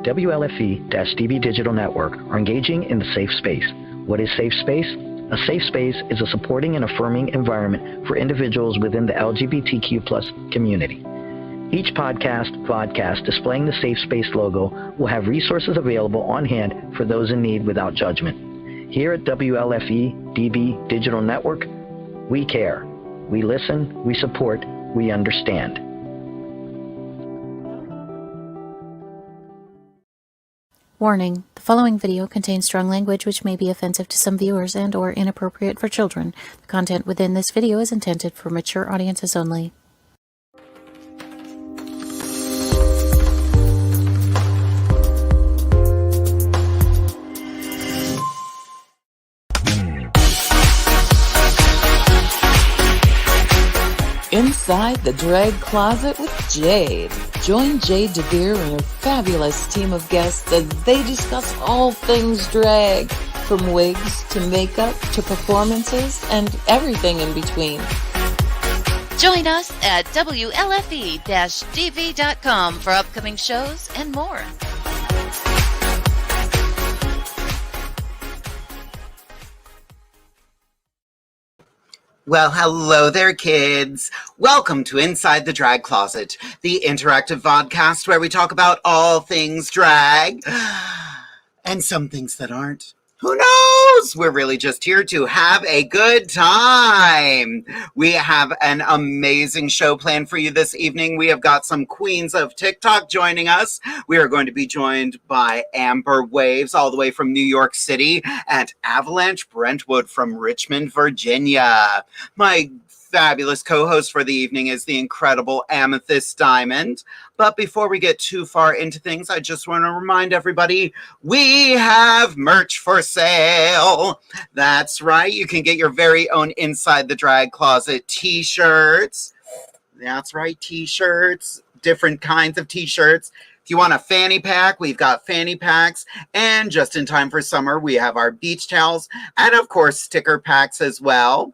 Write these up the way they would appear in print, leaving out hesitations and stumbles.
WLFE-DB Digital Network are engaging in the safe space. What is safe space? A safe space is a supporting and affirming environment for individuals within the LGBTQ+ community. Each vodcast displaying the Safe Space logo will have resources available on hand for those in need without judgment. Here at WLFE-DB Digital Network, we care. We listen, we support, we understand. Warning, the following video contains strong language which may be offensive to some viewers and or inappropriate for children. The content within this video is intended for mature audiences only. Inside the Drag Closet with Jade. Join Jade DeVere and her fabulous team of guests as they discuss all things drag, from wigs to makeup to performances and everything in between. Join us at WLFE-DB.com for upcoming shows and more. Well, hello there, kids. Welcome to Inside the Drag Closet, the interactive vodcast where we talk about all things drag and some things that aren't. Who knows? We're really just here to have a good time. We have an amazing show planned for you this evening. We have got some queens of TikTok joining us. We are going to be joined by Amber Waves all the way from New York City and Avalanche Brentwood from Richmond, Virginia. My fabulous co-host for the evening is the incredible Amethyst Diamond. But before we get too far into things, I just want to remind everybody, we have merch for sale. That's right. You can get your very own Inside the Drag Closet t-shirts. That's right, t-shirts, different kinds of t-shirts. If you want a fanny pack, we've got fanny packs. And just in time for summer, we have our beach towels and, of course, sticker packs as well.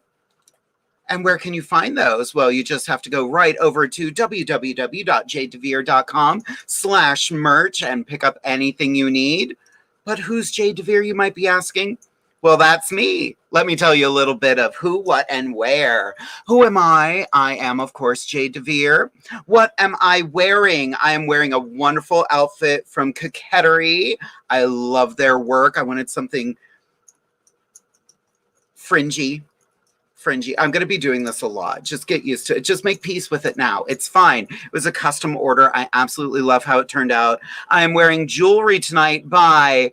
And where can you find those? Well, you just have to go right over to www.jadedevere.com/merch and pick up anything you need. But who's Jade DeVere, you might be asking? Well, that's me. Let me tell you a little bit of who, what, and where. Who am I? I am, of course, Jade DeVere. What am I wearing? I am wearing a wonderful outfit from Coquettery. I love their work. I wanted something fringy. I'm going to be doing this a lot. Just get used to it. Just make peace with it now. It's fine. It was a custom order. I absolutely love how it turned out. I am wearing jewelry tonight by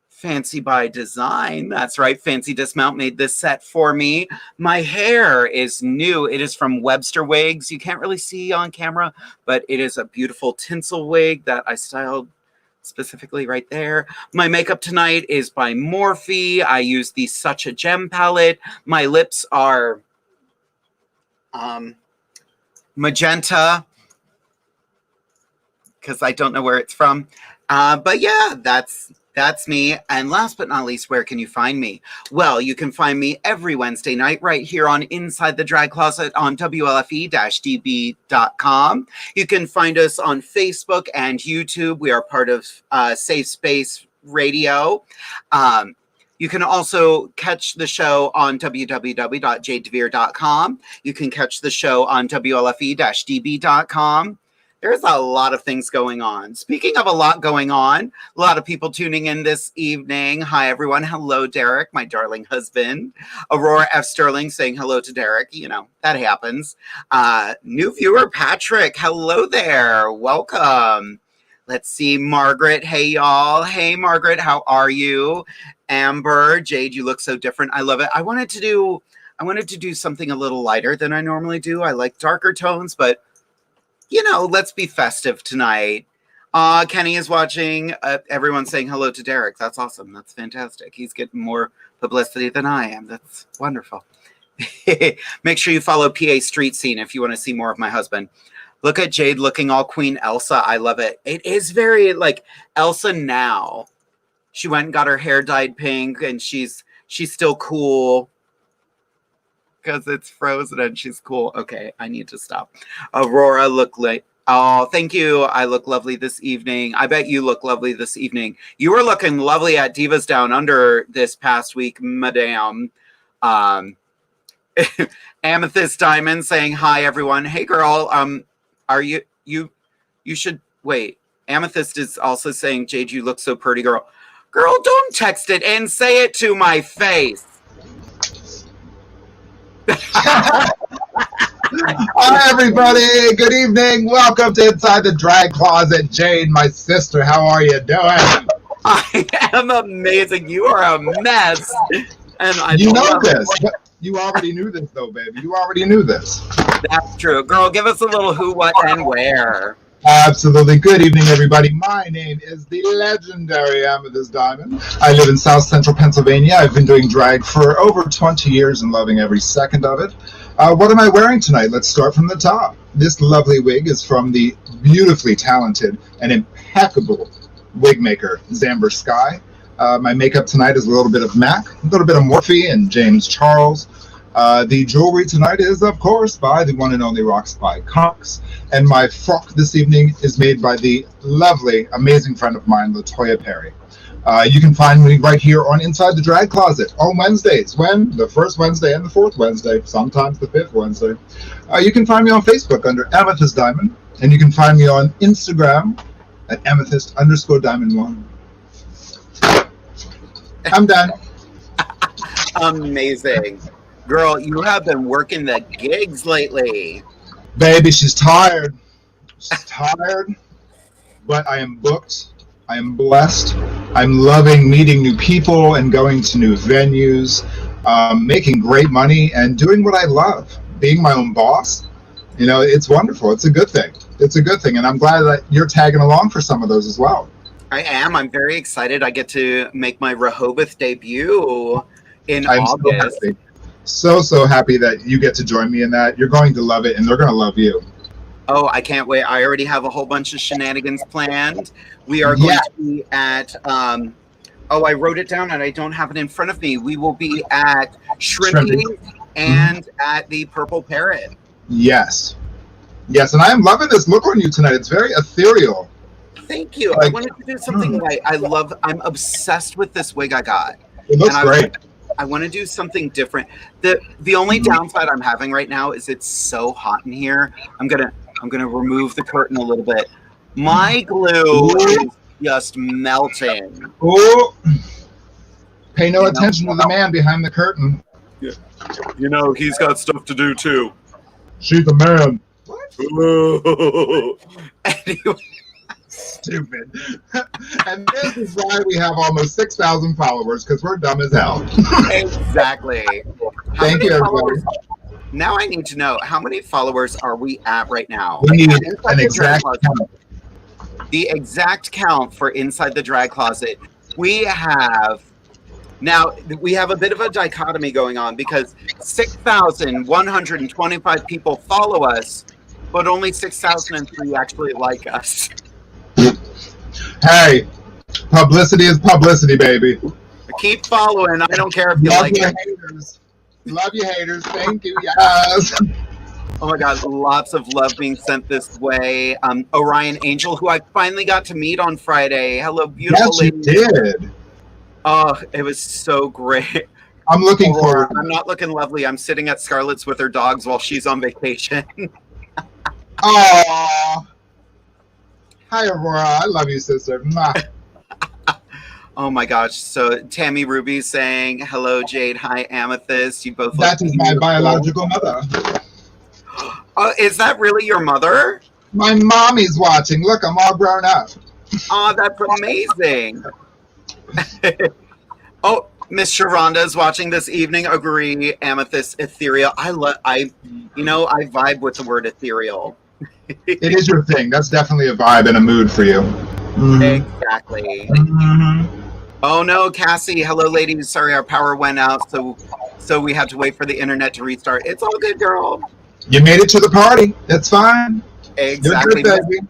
Fancy by Design. That's right. Fancy Dismount made this set for me. My hair is new. It is from Webster Wigs. You can't really see on camera, but it is a beautiful tinsel wig that I styled specifically right there. My makeup tonight is by Morphe. I use the Such a Gem palette. My lips are magenta because I don't know where it's from. But yeah, that's me. And last but not least, where can you find me? Well, you can find me every Wednesday night right here on Inside the Drag Closet on WLFE-DB.com. You can find us on Facebook and YouTube. We are part of Safe Space Radio. You can also catch the show on www.jadedevere.com. You can catch the show on WLFE-DB.com. There's a lot of things going on. Speaking of a lot going on, a lot of people tuning in this evening. Hi, everyone. Hello, Derek, my darling husband. Aurora F. Sterling saying hello to Derek. You know, that happens. New viewer, Patrick. Hello there. Welcome. Let's see, Margaret. Hey, y'all. Hey, Margaret. How are you? Amber, Jade, you look so different. I love it. I wanted to do something a little lighter than I normally do. I like darker tones, but you know, let's be festive tonight. Kenny is watching. Everyone's saying hello to Derek. That's awesome. That's fantastic. He's getting more publicity than I am. That's wonderful. Make sure you follow PA Street Scene if you want to see more of my husband. Look at Jade looking all Queen Elsa. I love it. It is very like Elsa now. She went and got her hair dyed pink and she's still cool. Because it's frozen and she's cool. Okay, I need to stop. Aurora, look like Oh, thank you. I look lovely this evening. I bet you look lovely this evening. You were looking lovely at Divas Down Under this past week, madame. Amethyst Diamond saying hi, everyone. Hey, girl. Are you should wait. Amethyst is also saying, Jade, you look so pretty, girl. Girl, don't text it and say it to my face. Hi, everybody. Good evening. Welcome to Inside the Drag Closet. Jade, my sister, how are you doing? I am amazing. You are a mess. And you know this. You already knew this, though, baby. You already knew this. That's true. Girl, give us a little who, what, and where. Absolutely. Good evening, everybody. My name is the legendary Amethyst Diamond. I live in South Central Pennsylvania. I've been doing drag for over 20 years and loving every second of it. What am I wearing tonight? Let's start from the top. This lovely wig is from the beautifully talented and impeccable wig maker, Zamber Sky. My makeup tonight is a little bit of MAC, a little bit of Morphe and James Charles. The jewelry tonight is, of course, by the one and only Rock Spy Cox. And my frock this evening is made by the lovely, amazing friend of mine, LaToya Perry. You can find me right here on Inside the Drag Closet on Wednesdays. When? The first Wednesday and the fourth Wednesday, sometimes the fifth Wednesday. You can find me on Facebook under Amethyst Diamond. And you can find me on Instagram at Amethyst_Diamond1. I'm done. Amazing. Girl, you have been working the gigs lately. Baby, she's tired. She's tired, but I am booked. I am blessed. I'm loving meeting new people and going to new venues, making great money and doing what I love, being my own boss. You know, it's wonderful. It's a good thing. It's a good thing. And I'm glad that you're tagging along for some of those as well. I am. I'm very excited. I get to make my Rehoboth debut in August. So happy that you get to join me in that. You're going to love it, and they're going to love you. Oh, I can't wait. I already have a whole bunch of shenanigans planned. We are going to be at, I wrote it down, and I don't have it in front of me. We will be at Shrimpy and at the Purple Parrot. Yes. Yes, and I am loving this look on you tonight. It's very ethereal. Thank you. I wanted to do something light. I'm obsessed with this wig I got. It looks great. I want to do something different. The only downside I'm having right now is it's so hot in here. I'm gonna remove the curtain a little bit. My glue is just melting. Oh, pay no attention to the man behind the curtain. Yeah. You know, he's got stuff to do too. She's the man. What? Anyway. Stupid. And this is why we have almost 6,000 followers, because we're dumb as hell. Exactly. Thank you, everybody. Now I need to know, how many followers are we at right now? We need an exact count. The exact count for Inside the Drag Closet. We have a bit of a dichotomy going on because 6,125 people follow us, but only 6,003 actually like us. Hey, publicity is publicity, baby. Keep following. I don't care if you like it. Haters. Love you, haters. Thank you. Yes. Oh my God, lots of love being sent this way. Orion Angel, who I finally got to meet on Friday. Hello, beautiful lady. Yes, you did. Oh, it was so great. I'm looking forward. I'm not looking lovely. I'm sitting at Scarlett's with her dogs while she's on vacation. Aww. Hi, Aurora. I love you, sister. Oh my gosh. So Tammy Ruby saying, hello, Jade. Hi, Amethyst. You both look That is my biological mother. Is that really your mother? My mommy's watching. Look, I'm all grown up. Oh, that's amazing. Oh, Miss Sharonda is watching this evening. Agree. Amethyst ethereal. I vibe with the word ethereal. It is your thing. That's definitely a vibe and a mood for you. Mm-hmm. Exactly. Mm-hmm. Oh no, Cassie. Hello, ladies. Sorry, our power went out, so we had to wait for the internet to restart. It's all good, girl. You made it to the party. That's fine. Exactly. You're good, baby.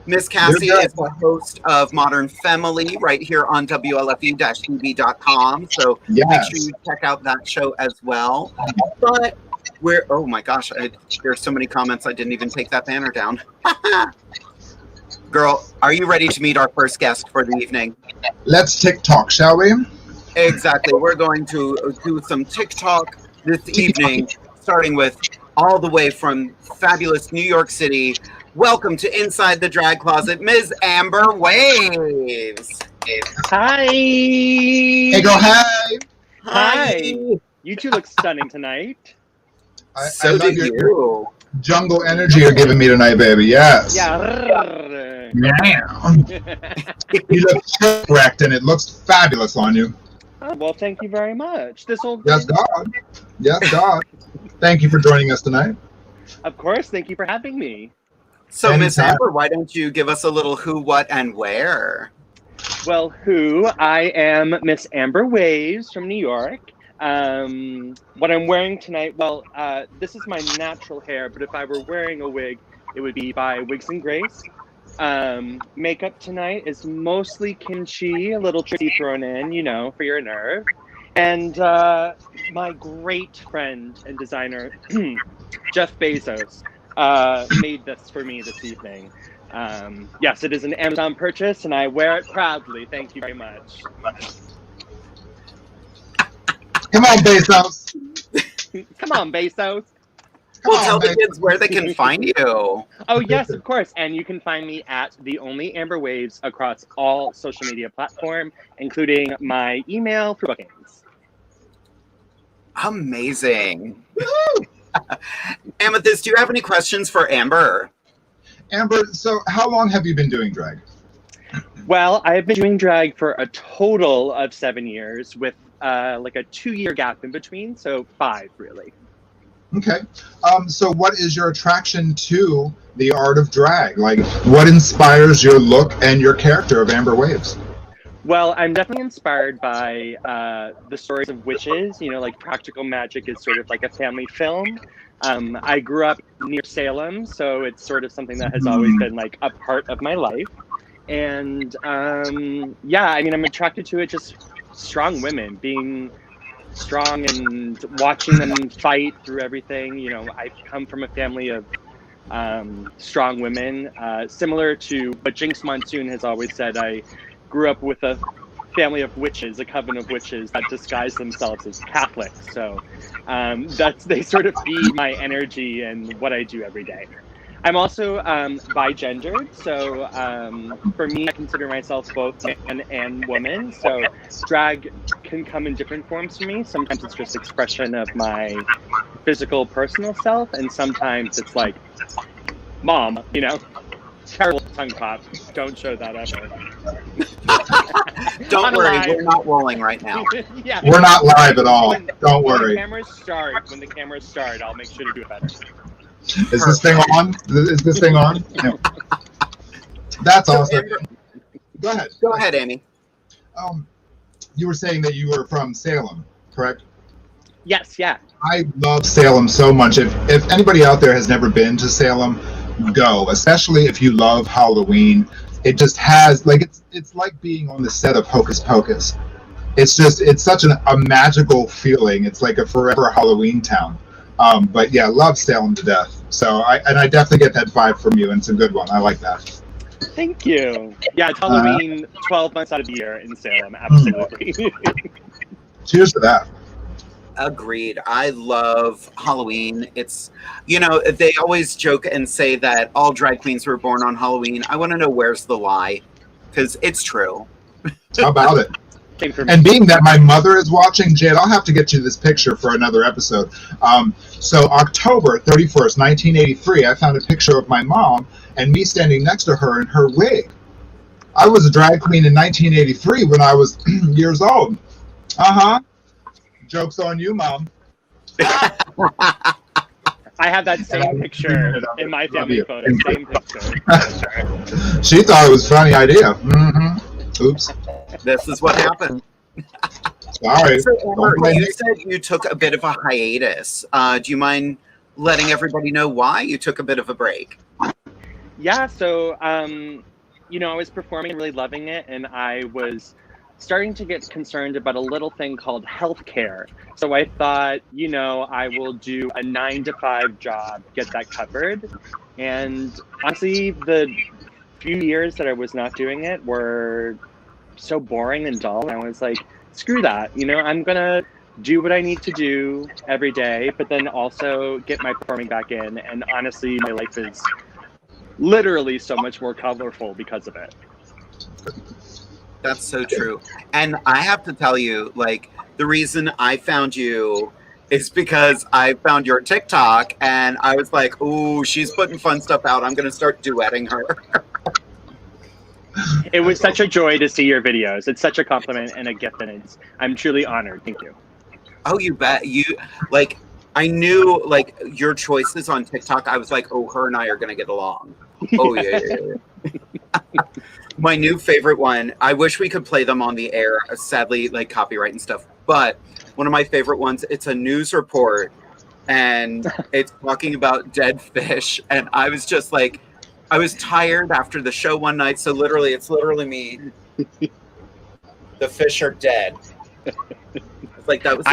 Miss Cassie is the host of Modern Family right here on WLFEDB.com. So make sure you check out that show as well. But Oh my gosh, there's so many comments I didn't even take that banner down. Girl, are you ready to meet our first guest for the evening? Let's TikTok, shall we? Exactly. We're going to do some TikTok this evening, starting with all the way from fabulous New York City. Welcome to Inside the Drag Closet, Ms. Amber Waves. Hi. Hey, girl, hi. Hi. You two look stunning tonight. So I love did your you. jungle energy you're giving me tonight, baby. Yes. Yeah. You look correct, and it looks fabulous on you. Oh, well, thank you very much. Yes, God. Yes, God. Thank you for joining us tonight. Of course. Thank you for having me. So, Miss Anytime. Amber, why don't you give us a little who, what, and where? Well, I am Miss Amber Waves from New York. What I'm wearing tonight, this is my natural hair, but if I were wearing a wig, it would be by Wigs and Grace. Makeup tonight is mostly kimchi, a little trichy thrown in, for your nerve. And my great friend and designer, Jeff Bezos, made this for me this evening. Yes, it is an Amazon purchase, and I wear it proudly. Thank you very much. Come on, Bezos. Come on, Bezos. Well, tell the kids where they can find you. Oh, yes, of course. And you can find me at The Only Amber Waves across all social media platforms, including my email for bookings. Amazing. Amethyst, do you have any questions for Amber? Amber, so how long have you been doing drag? Well, I've been doing drag for a total of 7 years with like a 2-year gap in between, so 5 really. Okay. So what is your attraction to the art of drag? Like, what inspires your look and your character of Amber Waves? Well, I'm definitely inspired by the stories of witches. Like Practical Magic is sort of like a family film. I grew up near Salem, so it's sort of something that has always been like a part of my life. And yeah, I mean, I'm attracted to it, just strong women, being strong and watching them fight through everything. I come from a family of strong women, similar to what Jinx Monsoon has always said. I grew up with a family of witches, a coven of witches that disguise themselves as Catholics. So they sort of feed my energy and what I do every day. I'm also bi-gendered, so for me, I consider myself both man and woman. So drag can come in different forms for me. Sometimes it's just expression of my physical, personal self, and sometimes it's like, mom, terrible tongue pop. Don't show that ever. Don't worry, we're not rolling right now. Yeah. We're not live at all. Don't worry. When the cameras start, I'll make sure to do it better. Is this thing on? Is this thing on? No. That's awesome. Amber, Go ahead. Go ahead, Amy. You were saying that you were from Salem, correct? Yes, yeah. I love Salem so much. If anybody out there has never been to Salem, go. Especially if you love Halloween. It just has it's like being on the set of Hocus Pocus. It's such a magical feeling. It's like a forever Halloween town. But yeah, love Salem to death. So I definitely get that vibe from you, and it's a good one. I like that. Thank you. Yeah, it's Halloween 12 months out of the year in Salem. Absolutely. Cheers to that. Agreed. I love Halloween. It's, they always joke and say that all drag queens were born on Halloween. I want to know where's the lie, because it's true. How about it? And being that my mother is watching, Jade, I'll have to get you this picture for another episode. So October 31st, 1983, I found a picture of my mom and me standing next to her in her wig. I was a drag queen in 1983 when I was years old. Uh-huh. Joke's on you, Mom. I have that same picture in my family photo. Same picture. She thought it was a funny idea. Mm-hmm. Oops. This is what happened. Sorry. So, Amber, you said you took a bit of a hiatus. Do you mind letting everybody know why you took a bit of a break? Yeah, so, I was performing and really loving it, and I was starting to get concerned about a little thing called healthcare. So I thought, you know, I will do a 9-to-5 job, get that covered. And honestly, the few years that I was not doing it were so boring and dull. And I was like, screw that. You know, I'm going to do what I need to do every day, but then also get my performing back in. And honestly, my life is literally so much more colorful because of it. That's so true. And I have to tell you, like, the reason I found you is because I found your TikTok and I was like, ooh, she's putting fun stuff out. I'm going to start duetting her. It was such a joy to see your videos. It's such a compliment and a gift, and I'm truly honored. Thank you. Oh, you bet. You, like, I knew, like, your choices on TikTok. I was like, oh, her and I are going to get along. Oh, yeah. My new favorite one, I wish we could play them on the air, sadly, like copyright and stuff, but one of my favorite ones, it's a news report and it's talking about dead fish. And I was just like, I was tired after the show one night. So literally, it's literally me. The fish are dead. Like that was.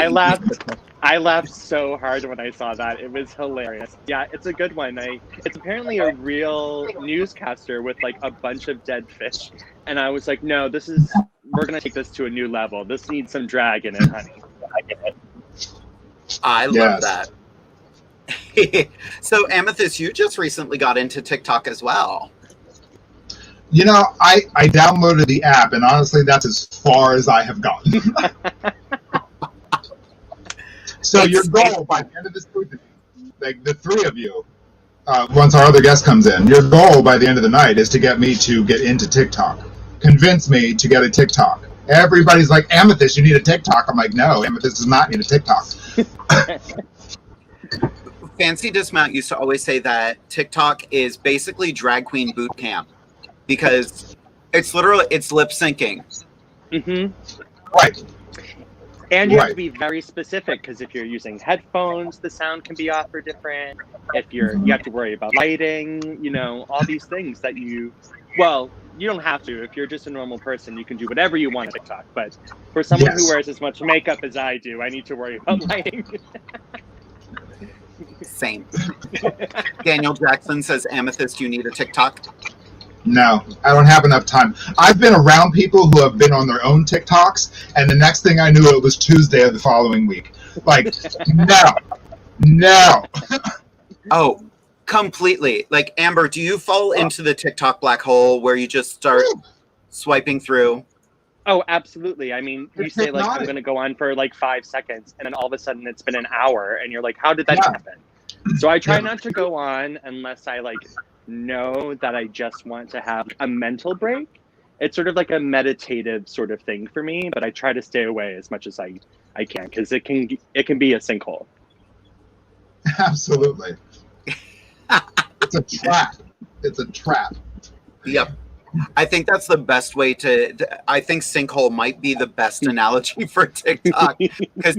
I laughed so hard when I saw that. It was hilarious. Yeah, it's a good one. It's apparently a real newscaster with like a bunch of dead fish. And I was like, no, we're going to take this to a new level. This needs some drag in it, honey. I love that. So Amethyst, you just recently got into TikTok as well. You know, I downloaded the app, and honestly, that's as far as I have gotten. So your goal by the end of this evening, like the three of you, once our other guest comes in, your goal by the end of the night is to get me to get into TikTok. Convince me to get a TikTok. Everybody's like, Amethyst, you need a TikTok. I'm like, no, Amethyst does not need a TikTok. Fancy Dismount used to always say that TikTok is basically drag queen boot camp because it's literally, it's lip syncing. Mm-hmm. Right. And you have to be very specific because if you're using headphones, the sound can be off or different. If you have to worry about lighting, you know, all these things that you don't have to. If you're just a normal person, you can do whatever you want on TikTok. But for someone who wears as much makeup as I do, I need to worry about lighting. Same. Daniel Jackson says, Amethyst, you need a TikTok? No, I don't have enough time. I've been around people who have been on their own TikToks, and the next thing I knew, it was Tuesday of the following week. Like, no. Oh, completely. Like, Amber, do you fall into the TikTok black hole where you just start swiping through? Oh, absolutely. I mean, you say, like, I'm going to go on for, like, 5 seconds, and then all of a sudden it's been an hour, and you're like, how did that happen? So I try not to go on unless I, like, know that I just want to have a mental break. It's sort of like a meditative sort of thing for me, but I try to stay away as much as I can because it can be a sinkhole. Absolutely. It's a trap. It's a trap. Yep. I think that's the best way I think sinkhole might be the best analogy for TikTok because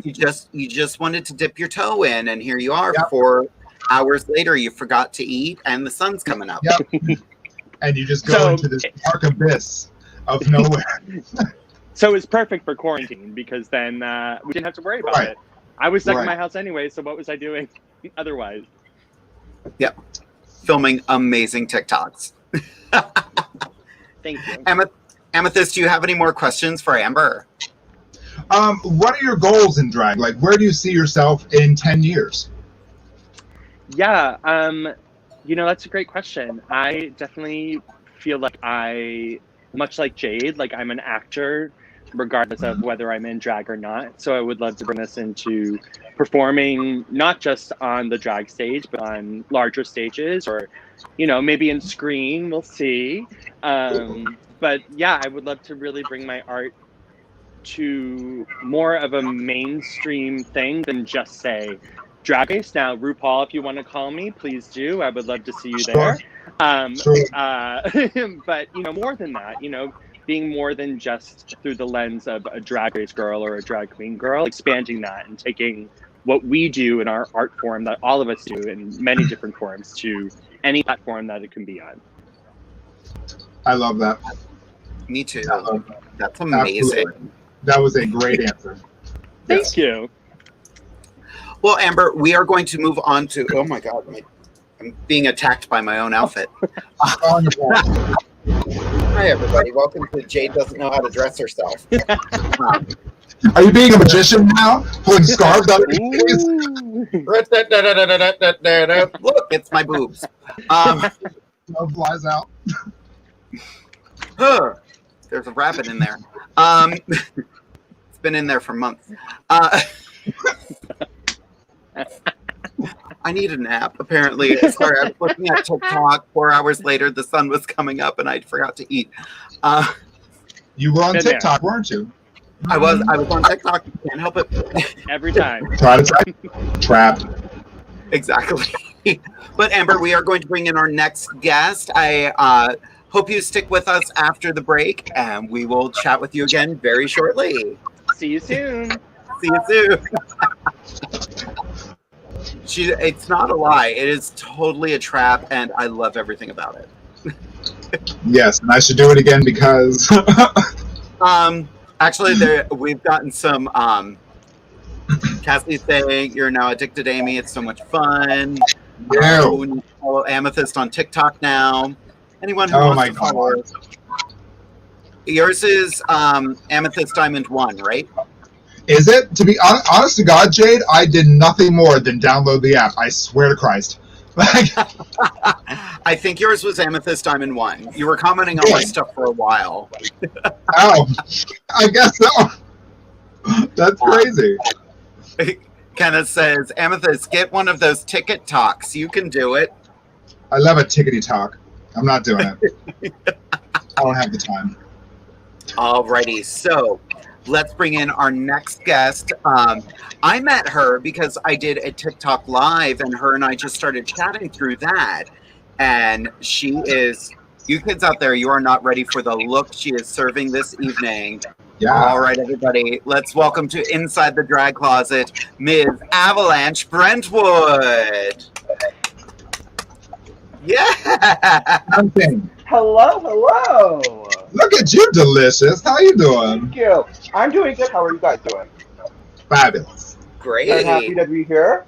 you just wanted to dip your toe in and here you are 4 hours later, you forgot to eat and the sun's coming up. Yep. And you just go into this dark abyss of nowhere. So it's perfect for quarantine because then we didn't have to worry about it. I was stuck in my house anyway, so what was I doing otherwise? Yep. Filming amazing TikToks. Thank you. Amethyst, do you have any more questions for Amber? What are your goals in drag? Like, where do you see yourself in 10 years? Yeah, that's a great question. I definitely feel like much like Jade, like I'm an actor, regardless of whether I'm in drag or not. So I would love to bring this into performing, not just on the drag stage, but on larger stages or, maybe in screen, we'll see. But yeah, I would love to really bring my art to more of a mainstream thing than just say Drag Race. Now, RuPaul, if you want to call me, please do. I would love to see you there. But, more than that, being more than just through the lens of a Drag Race girl or a drag queen girl, expanding that and taking what we do in our art form that all of us do in many different forms to any platform that it can be on. I love that. Me too. That's amazing. Absolutely. That was a great answer. Thank you. Well, Amber, we are going to move on to. Oh my God, I'm being attacked by my own outfit. Hi, everybody. Welcome to Jade Doesn't Know How to Dress Herself. Are you being a magician now? Pulling scarves out of your face? Look, it's my boobs. Snow flies out. There's a rabbit in there. It's been in there for months. I need a nap, apparently. Sorry, I was looking at TikTok. 4 hours later, the sun was coming up, and I forgot to eat. You were on TikTok, weren't you? I was on TikTok. Can't help it. Every time. Try to trap. Exactly. But Amber, we are going to bring in our next guest. I hope you stick with us after the break, and we will chat with you again very shortly. See you soon. See you soon. It's not a lie. It is totally a trap, and I love everything about it. Yes, and I should do it again because. Actually, we've gotten some. Cassie saying you're now addicted, Amy. It's so much fun. Yeah. We need to follow Amethyst on TikTok now. Anyone who Oh wants my to follow. God. Yours is Amethyst Diamond 1, right? Is it? To be honest to God, Jade, I did nothing more than download the app. I swear to Christ. I think yours was Amethyst Diamond 1. You were commenting on my stuff for a while. Oh, I guess so. That's crazy. Kenneth says, Amethyst, get one of those ticket talks. You can do it. I love a tickety talk. I'm not doing it. I don't have the time. Alrighty, so let's bring in our next guest. I met her because I did a TikTok live, and her and I just started chatting through that. And she is, you kids out there, you are not ready for the look she is serving this evening. Yeah. All right, everybody, let's welcome to Inside the Drag Closet, Ms. Avalanche Brentwood. Yeah. Hello, hello. Look at you, delicious. How you doing? Thank you. I'm doing good. How are you guys doing? Fabulous. Great. Very happy to be here.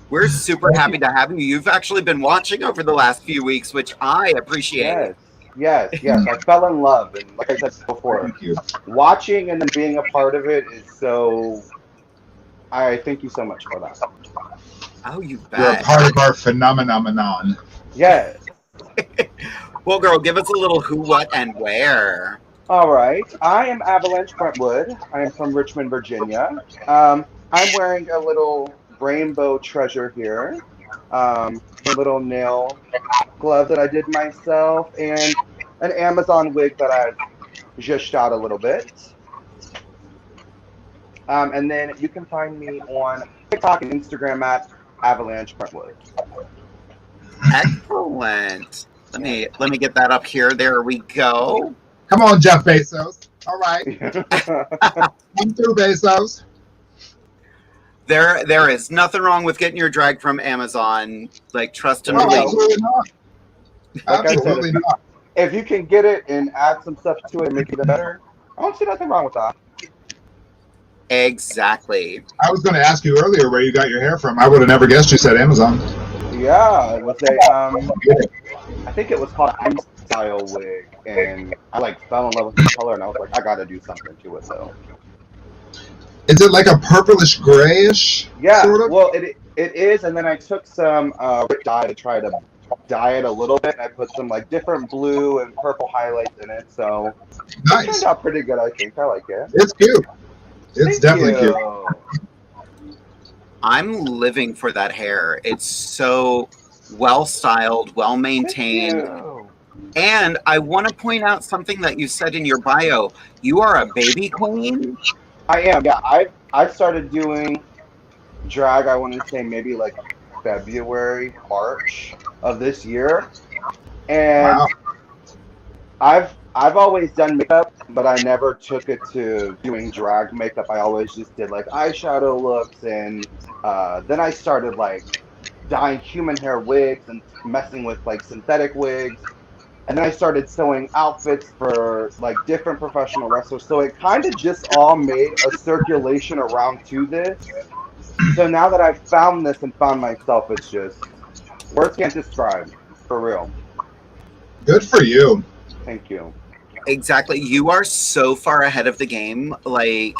We're super happy to have you. You've actually been watching over the last few weeks, which I appreciate. Yes. I fell in love, and like I said before, Thank you. watching and then being a part of it is so. I thank you so much for that. Oh, you You're a bet. part of our phenomenon. Yes. Well, girl, give us a little who, what, and where. All right. I am Avalanche Brentwood. I am from Richmond, Virginia. I'm wearing a little rainbow treasure here. A little nail glove that I did myself, and an Amazon wig that I've zhushed out a little bit. And then you can find me on TikTok and Instagram at Avalanche Brentwood. Excellent. Let me get that up here. There we go. Come on, Jeff Bezos. All right. Come through, Bezos. There is nothing wrong with getting your drag from Amazon. Like, trust and No, believe. absolutely not. Like I said, Absolutely not. if you can get it and add some stuff to it and make it better, I don't see nothing wrong with that. Exactly. I was going to ask you earlier where you got your hair from. I would have never guessed you said Amazon. Yeah, it was a I think it was called an style wig, and I like fell in love with the color, and I was like, I gotta do something to it. So Is it like a purplish grayish? yeah, Sort of? well it is, and then I took some dye to try to dye it a little bit, and I put some like different blue and purple highlights in it, so it Nice. turned out pretty good. I think I like it. It's cute. It's Thank definitely you. cute. I'm living for that hair. It's so well styled, well Thank maintained. you. And I want to point out something that you said in your bio. You are a baby queen. I am. Yeah, I've started doing drag. I want to say maybe like February, March of this year, and Wow. I've always done makeup, but I never took it to doing drag makeup. I always just did like eyeshadow looks, and then I started like dyeing human hair wigs and messing with like synthetic wigs. And then I started sewing outfits for like different professional wrestlers. So it kind of just all made a circulation around to this. So now that I've found this and found myself, it's just words can't describe, for real. Good for you. Thank you. Exactly. You are so far ahead of the game. I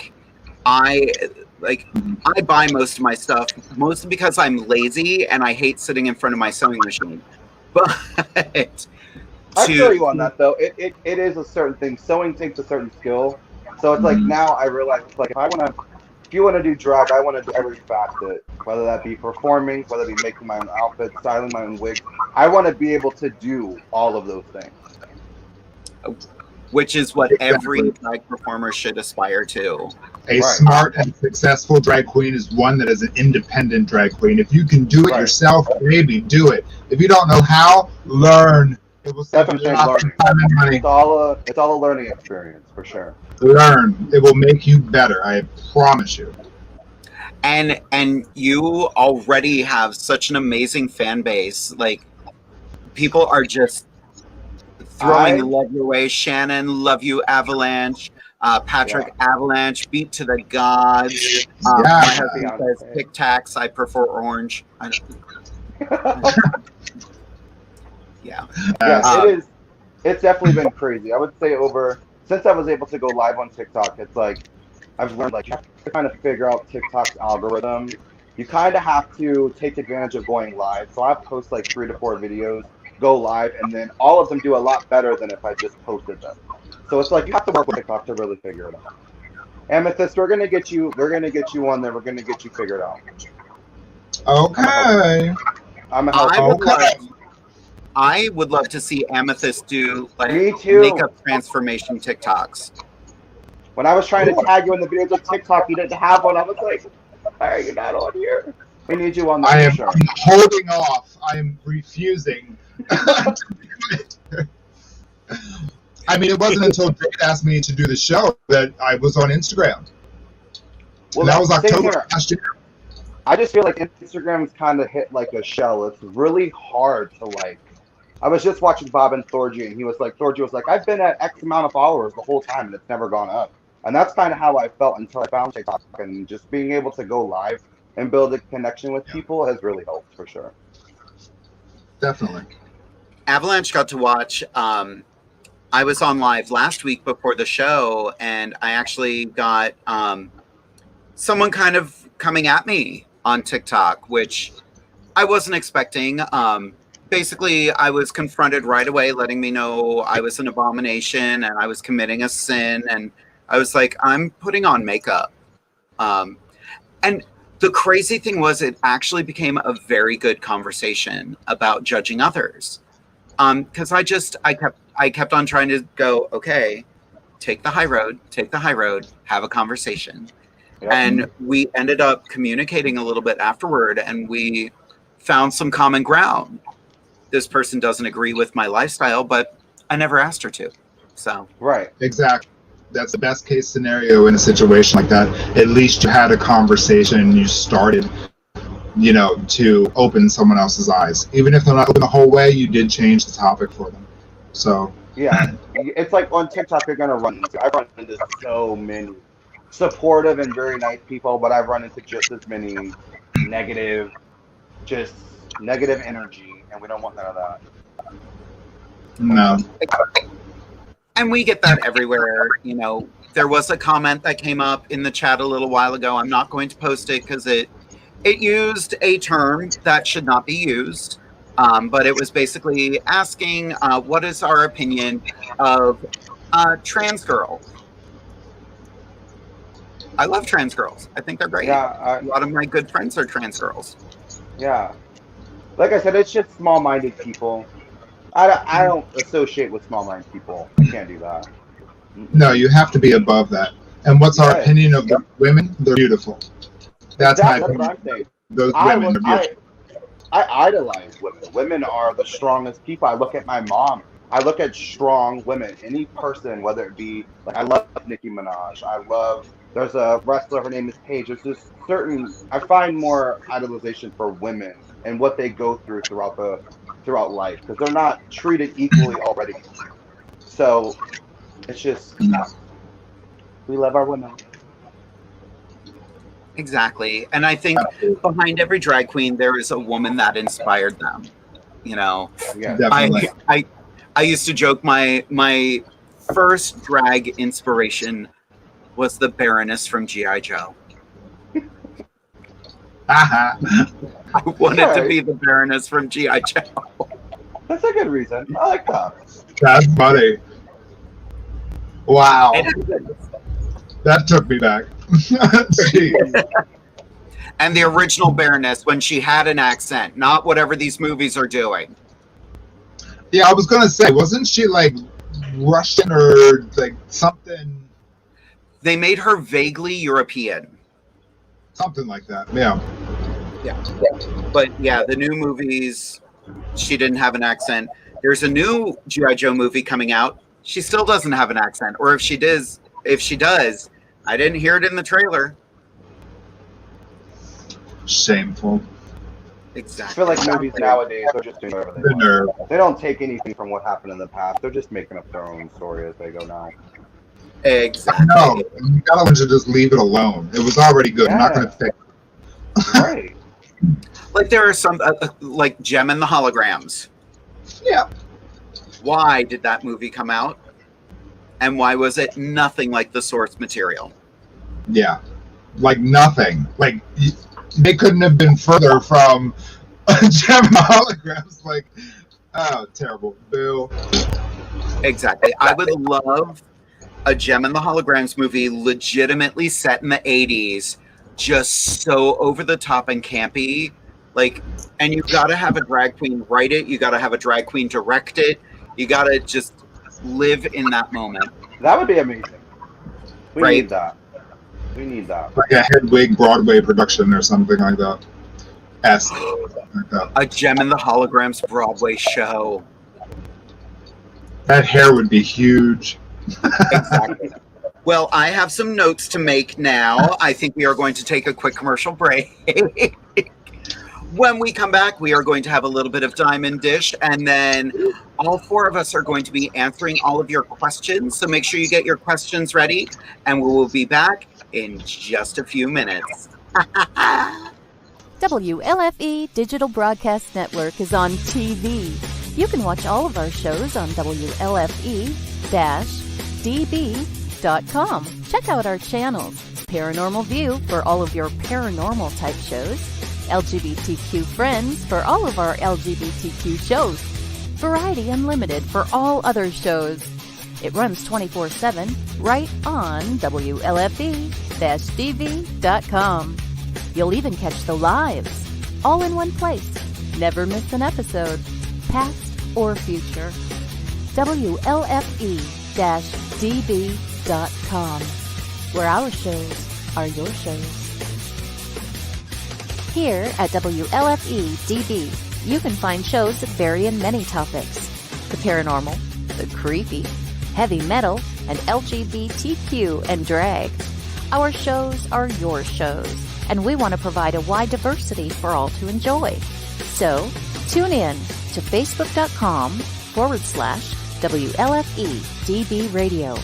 buy most of my stuff mostly because I'm lazy and I hate sitting in front of my sewing machine. But I feel you on that though. It is a certain thing. Sewing takes a certain skill. So it's like now I realize it's like if you want to do drag, I want to do every facet, whether that be performing, whether it be making my own outfits, styling my own wigs. I want to be able to do all of those things. Which is what every drag performer should aspire to. A smart and successful drag queen is one that is an independent drag queen. If you can do it yourself, maybe do it. If you don't know how, learn. It will save you lots of time and money. It's all a learning experience for sure. Learn. It will make you better. I promise you. And you already have such an amazing fan base. Like, people are just throwing love your way. Shannon, love you, Avalanche. Patrick, Avalanche, beat to the gods. My husband says Tic Tacs. I prefer orange. Yeah, it is. It's definitely been crazy. I would say since I was able to go live on TikTok, it's like I've learned like you have to kind of figure out TikTok's algorithm. You kind of have to take advantage of going live. So I post like 3 to 4 videos, go live, and then all of them do a lot better than if I just posted them. So it's like you have to work with TikTok to really figure it out. Amethyst, we're gonna get you on there. We're gonna get you figured out. Okay. I would love to see Amethyst do like makeup transformation TikToks. When I was trying to tag you in the videos of TikTok, you didn't have one. I was like, why are you not on here? We need you on the show. I'm holding off. I am refusing. I mean, it wasn't until Jade asked me to do the show that I was on Instagram. Well, that was October last year. I just feel like Instagram's kind of hit like a shell. It's really hard to like. I was just watching Bob and Thorgy, and Thorgy was like, I've been at X amount of followers the whole time, and it's never gone up. And that's kind of how I felt until I found TikTok. And just being able to go live and build a connection with people has really helped, for sure. Definitely. Avalanche got to watch. I was on live last week before the show, and I actually got someone kind of coming at me on TikTok, which I wasn't expecting. Basically, I was confronted right away, letting me know I was an abomination and I was committing a sin. And I was like, I'm putting on makeup. And the crazy thing was, it actually became a very good conversation about judging others. Because I kept on trying to go, okay, take the high road, have a conversation. Yep. And we ended up communicating a little bit afterward, and we found some common ground. This person doesn't agree with my lifestyle, but I never asked her to. So Exactly. That's the best case scenario in a situation like that. At least you had a conversation and you started, to open someone else's eyes. Even if they're not open the whole way, you did change the topic for them. So yeah, it's like on TikTok you're gonna I've run into so many supportive and very nice people, but I've run into just as many negative energy, and we don't want none of that. No. And we get that everywhere. There was a comment that came up in the chat a little while ago. I'm not going to post it because it used a term that should not be used. But it was basically asking what is our opinion of trans girls. I love trans girls. I think they're great. Yeah, a lot of my good friends are trans girls. Yeah. Like I said, it's just small-minded people. I don't associate with small-minded people. I can't do that. No, you have to be above that. And what's our opinion of the women? They're beautiful. That's my opinion. What I'm saying. Those women are beautiful. I idolize women. Women are the strongest people. I look at my mom. I look at strong women. Any person, whether it be, like, I love Nicki Minaj. There's a wrestler, her name is Paige. There's just I find more idolization for women and what they go through throughout throughout life because they're not treated equally already. So it's just we love our women. Exactly. And I think behind every drag queen there is a woman that inspired them. You know. Yeah. Definitely. I used to joke my first drag inspiration was the Baroness from G.I. Joe. I wanted to be the Baroness from G.I. Joe. That's a good reason. I like that. That's funny. Wow. That took me back. Jeez. And the original Baroness when she had an accent, not whatever these movies are doing. Yeah, I was gonna say, wasn't she like Russian or like something? They made her vaguely European. Something like that. Yeah. Yeah. But yeah, the new movies, she didn't have an accent. There's a new G.I. Joe movie coming out. She still doesn't have an accent. Or if she does, I didn't hear it in the trailer. Shameful. Exactly. I feel like movies nowadays are just doing whatever they want. They don't take anything from what happened in the past. They're just making up their own story as they go now. Exactly. No, you gotta learn to just leave it alone. It was already good. I'm not gonna fix it. Right. Like there are some, like Gem and the Holograms. Yeah. Why did that movie come out? And why was it nothing like the source material? Yeah. Like nothing. Like they couldn't have been further from Gem and the Holograms. Like, oh, terrible. Boo. Exactly. I would love a Gem and the Holograms movie legitimately set in the 80s, just so over the top and campy. Like, and you gotta have a drag queen write it, you gotta have a drag queen direct it, you gotta just live in that moment. That would be amazing. We Right. need that. We need that. Like a Hedwig Broadway production or something like that. Like that. A Gem and the Holograms Broadway show. That hair would be huge. Exactly. Well, I have some notes to make now. I think we are going to take a quick commercial break. When we come back, we are going to have a little bit of Diamond Dish, and then all four of us are going to be answering all of your questions. So make sure you get your questions ready, and we will be back in just a few minutes. WLFE Digital Broadcast Network is on TV. You can watch all of our shows on WLFE-DB.com. Check out our channels. Paranormal View for all of your paranormal type shows. LGBTQ Friends for all of our LGBTQ shows. Variety Unlimited for all other shows. It runs 24/7 right on WLFE-DB.com. You'll even catch the lives, all in one place. Never miss an episode, past or future. WLFE-DB.com, where our shows are your shows. Here at WLFE-DB, you can find shows that vary in many topics. The paranormal, the creepy, heavy metal, and LGBTQ and drag. Our shows are your shows, and we want to provide a wide diversity for all to enjoy. So, tune in to Facebook.com/WLFE-DB Radio.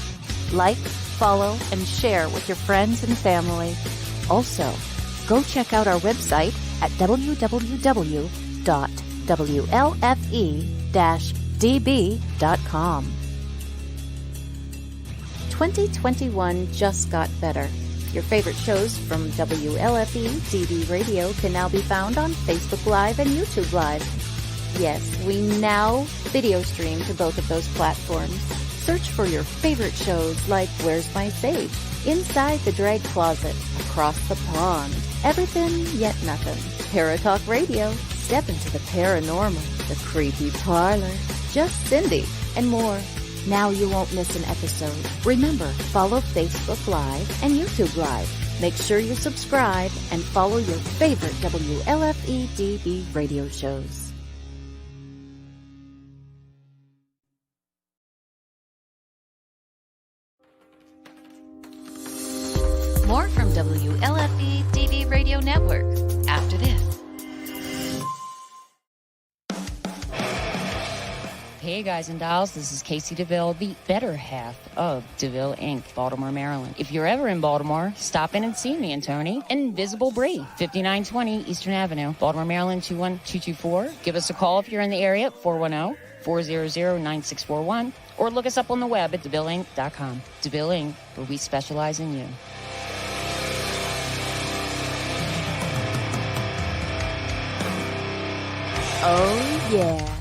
Like, follow, and share with your friends and family. Also, go check out our website at www.WLFE-DB.com. 2021 just got better. Your favorite shows from WLFE-DB Radio can now be found on Facebook Live and YouTube Live. Yes, we now video stream to both of those platforms. Search for your favorite shows like Where's My Sage, Inside the Drag Closet, Across the Pond, Everything Yet Nothing, Paratalk Radio, Step into the Paranormal, The Creepy Parlor, Just Cindy, and more. Now you won't miss an episode. Remember, follow Facebook Live and YouTube Live. Make sure you subscribe and follow your favorite WLFE-DB radio shows. More from WLFE-DB Radio Network after this. Hey guys and dolls, this is Casey DeVille, the better half of DeVille Inc., Baltimore, Maryland. If you're ever in Baltimore, stop in and see me and Tony. Invisible Brie, 5920 Eastern Avenue, Baltimore, Maryland, 21224. Give us a call if you're in the area at 410-400-9641, or look us up on the web at DeVilleInc.com. DeVille Inc., where we specialize in you. Oh, yeah.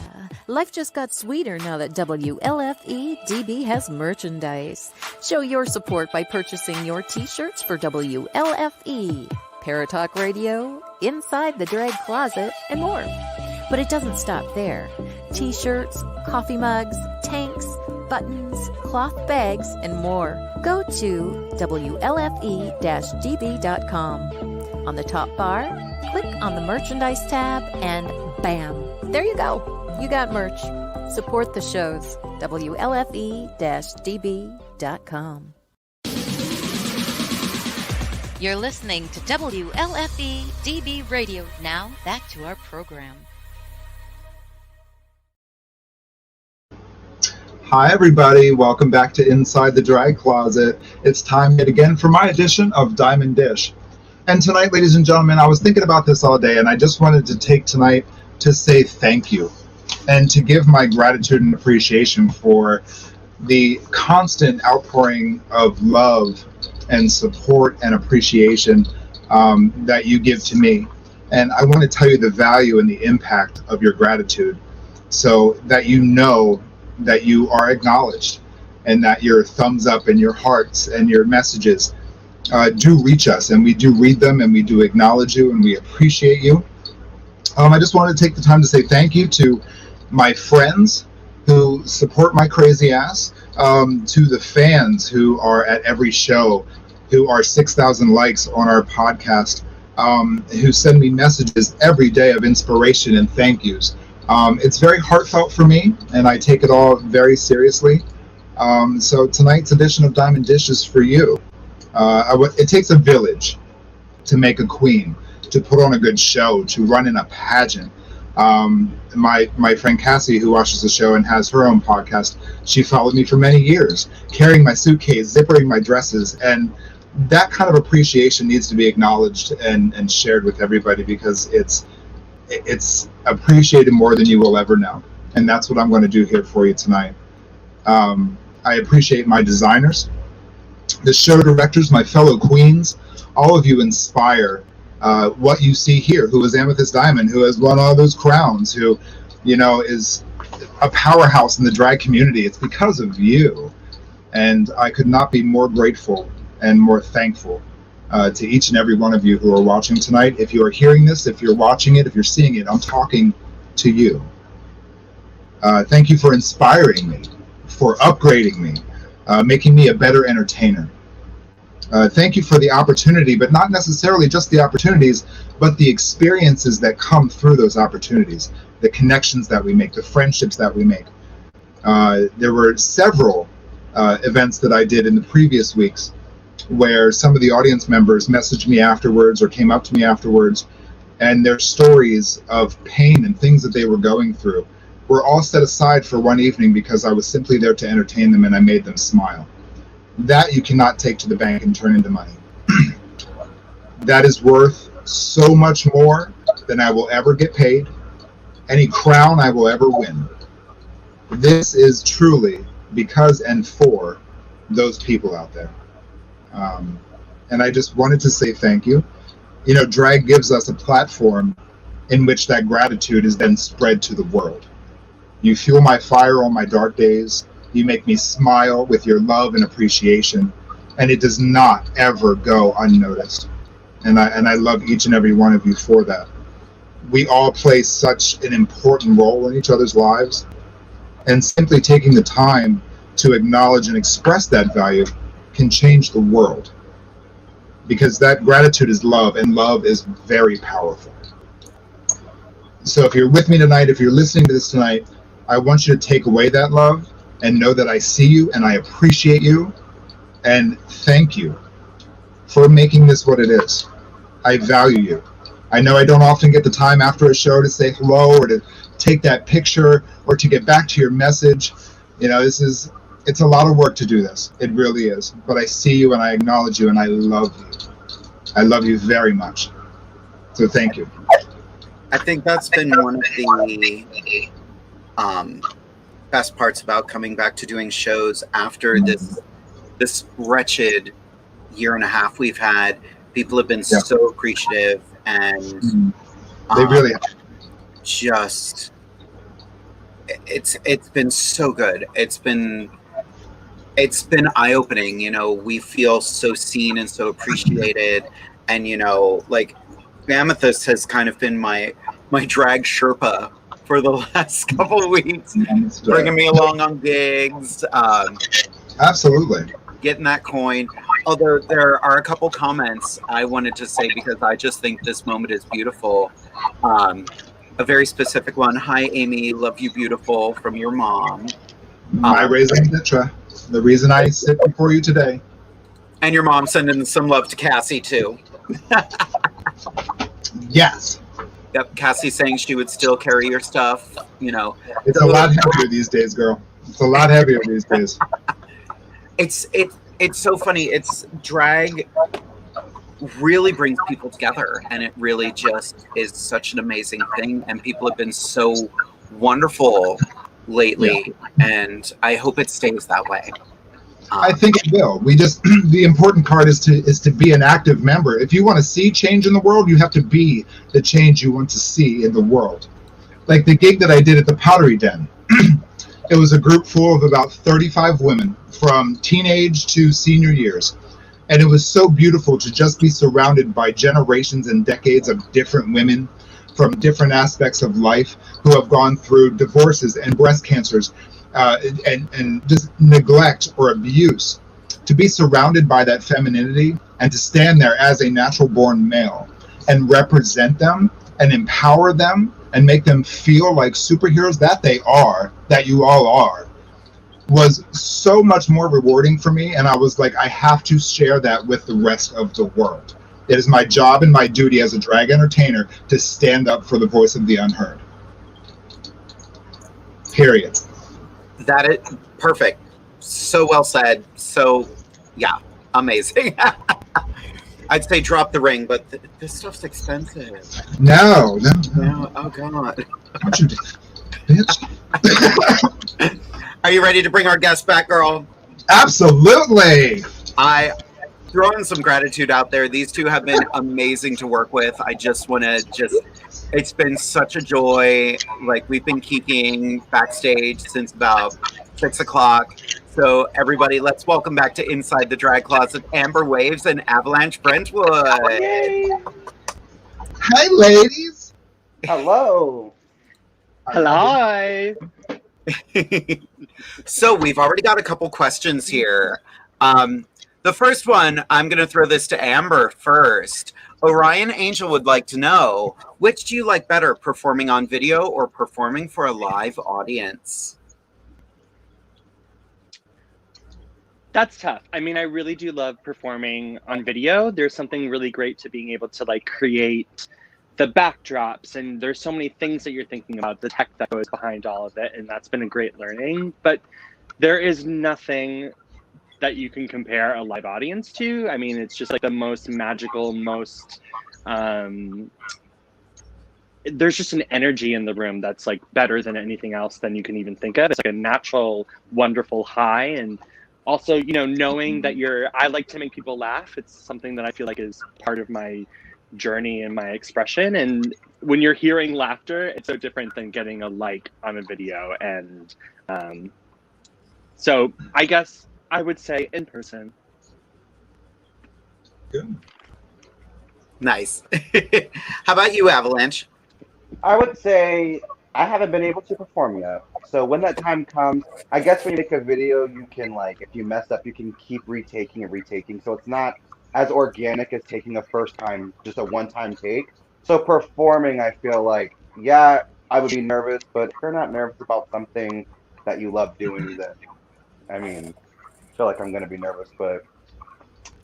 Life just got sweeter now that WLFEDB has merchandise. Show your support by purchasing your t-shirts for WLFE, Paratalk Radio, Inside the Drag Closet, and more. But it doesn't stop there. T-shirts, coffee mugs, tanks, buttons, cloth bags, and more. Go to WLFE-DB.com. On the top bar, click on the merchandise tab, and bam, there you go. You got merch. Support the shows. WLFE-DB.com. You're listening to WLFEDB Radio. Now, back to our program. Hi everybody, welcome back to Inside the Drag Closet. It's time yet again for my edition of Diamond Dish. And tonight, ladies and gentlemen, I was thinking about this all day, and I just wanted to take tonight to say thank you and to give my gratitude and appreciation for the constant outpouring of love and support and appreciation that you give to me. And I want to tell you the value and the impact of your gratitude, so that you know that you are acknowledged and that your thumbs up and your hearts and your messages do reach us, and we do read them, and we do acknowledge you, and we appreciate you. I just wanted to take the time to say thank you to my friends who support my crazy ass, to the fans who are at every show, who are 6,000 likes on our podcast, who send me messages every day of inspiration and thank yous. It's very heartfelt for me, and I take it all very seriously. So tonight's edition of Diamond Dish is for you. It takes a village to make a queen, to put on a good show, to run in a pageant. My friend Cassie, who watches the show and has her own podcast, she followed me for many years, carrying my suitcase, zippering my dresses, and that kind of appreciation needs to be acknowledged and shared with everybody, because it's appreciated more than you will ever know. And that's what I'm going to do here for you tonight. I appreciate my designers, the show directors, my fellow queens. All of you inspire what you see here, who is Amethyst Diamond, who has won all those crowns, who, you know, is a powerhouse in the drag community. It's because of you. And I could not be more grateful and more thankful to each and every one of you who are watching tonight. If you are hearing this, if you're watching it, if you're seeing it, I'm talking to you. Thank you for inspiring me, for upgrading me, making me a better entertainer. Thank you for the opportunity, but not necessarily just the opportunities, but the experiences that come through those opportunities, the connections that we make, the friendships that we make. There were several events that I did in the previous weeks where some of the audience members messaged me afterwards or came up to me afterwards, and their stories of pain and things that they were going through were all set aside for one evening because I was simply there to entertain them and I made them smile. That you cannot take to the bank and turn into money. That is worth so much more than I will ever get paid, any crown I will ever win. This is truly because and for those people out there. And I just wanted to say thank you. You know, drag gives us a platform in which that gratitude is then spread to the world. You fuel my fire on my dark days. You make me smile with your love and appreciation, and it does not ever go unnoticed. And I love each and every one of you for that. We all play such an important role in each other's lives, and simply taking the time to acknowledge and express that value can change the world, because that gratitude is love, and love is very powerful. So if you're with me tonight, if you're listening to this tonight, I want you to take away that love and know that I see you and I appreciate you, and thank you for making this what it is. I value you. I know I don't often get the time after a show to say hello or to take that picture or to get back to your message. You know, it's a lot of work to do this. It really is. But I see you and I acknowledge you and I love you. I love you very much. So thank you. I think that's been one of the best parts about coming back to doing shows after this wretched year and a half we've had. People have been so appreciative, and they really have. Just it's been so good. It's been eye-opening. You know, we feel so seen and so appreciated, and you know, like Amethyst has kind of been my drag Sherpa for the last couple of weeks, bringing me along on gigs. Absolutely. Getting that coin. Although there are a couple comments I wanted to say because I just think this moment is beautiful. A very specific one. Hi, Amy. Love you, beautiful, from your mom. My raison d'etre. The reason I sit before you today. And your mom sending some love to Cassie, too. Yes. Yep, Cassie saying she would still carry your stuff, you know. It's a lot heavier these days, girl. It's a lot heavier these days. It's so funny. It's drag really brings people together, and it really just is such an amazing thing. And people have been so wonderful lately, and I hope it stays that way. I think it will. We just the important part is to be an active member. If you want to see change in the world, you have to be the change you want to see in the world. Like the gig that I did at the Pottery Den. It was a group full of about 35 women from teenage to senior years. And it was so beautiful to just be surrounded by generations and decades of different women from different aspects of life who have gone through divorces and breast cancers and just neglect or abuse. To be surrounded by that femininity and to stand there as a natural born male and represent them and empower them and make them feel like superheroes that you all are, was so much more rewarding for me. And I was like, I have to share that with the rest of the world. It is my job and my duty as a drag entertainer to stand up for the voice of the unheard. Period. That is perfect. So well said. So, yeah, amazing. I'd say drop the ring, but this stuff's expensive. No. Oh, God. Don't you, bitch. Are you ready to bring our guest back, girl? Absolutely. I throw in some gratitude out there. These two have been amazing to work with. I just want to it's been such a joy. Like, we've been keeping backstage since about 6 o'clock. So everybody, let's welcome back to Inside the Drag Closet, Amber Waves and Avalanche Brentwood. Yay. Hi, ladies. Hello. Hello. So we've already got a couple questions here. The first one, I'm going to throw this to Amber first. Orion Angel would like to know, which do you like better, performing on video or performing for a live audience? That's tough. I mean, I really do love performing on video. There's something really great to being able to like create the backdrops, and there's so many things that you're thinking about, the tech that goes behind all of it, and that's been a great learning. But there is nothing that you can compare a live audience to. I mean, it's just like the most magical, most there's just an energy in the room that's like better than anything else than you can even think of. It's like a natural, wonderful high. And also, you know, knowing that I like to make people laugh. It's something that I feel like is part of my journey and my expression. And when you're hearing laughter, it's so different than getting a like on a video. And so I guess I would say in person. Good. Nice. How about you, Avalanche? I would say I haven't been able to perform yet. So when that time comes, I guess when you make a video, you can, like, if you mess up, you can keep retaking and retaking. So it's not as organic as taking a first time, just a one-time take. So performing, I feel like, yeah, I would be nervous, but if you're not nervous about something that you love doing, then, I mean, I feel like I'm going to be nervous, but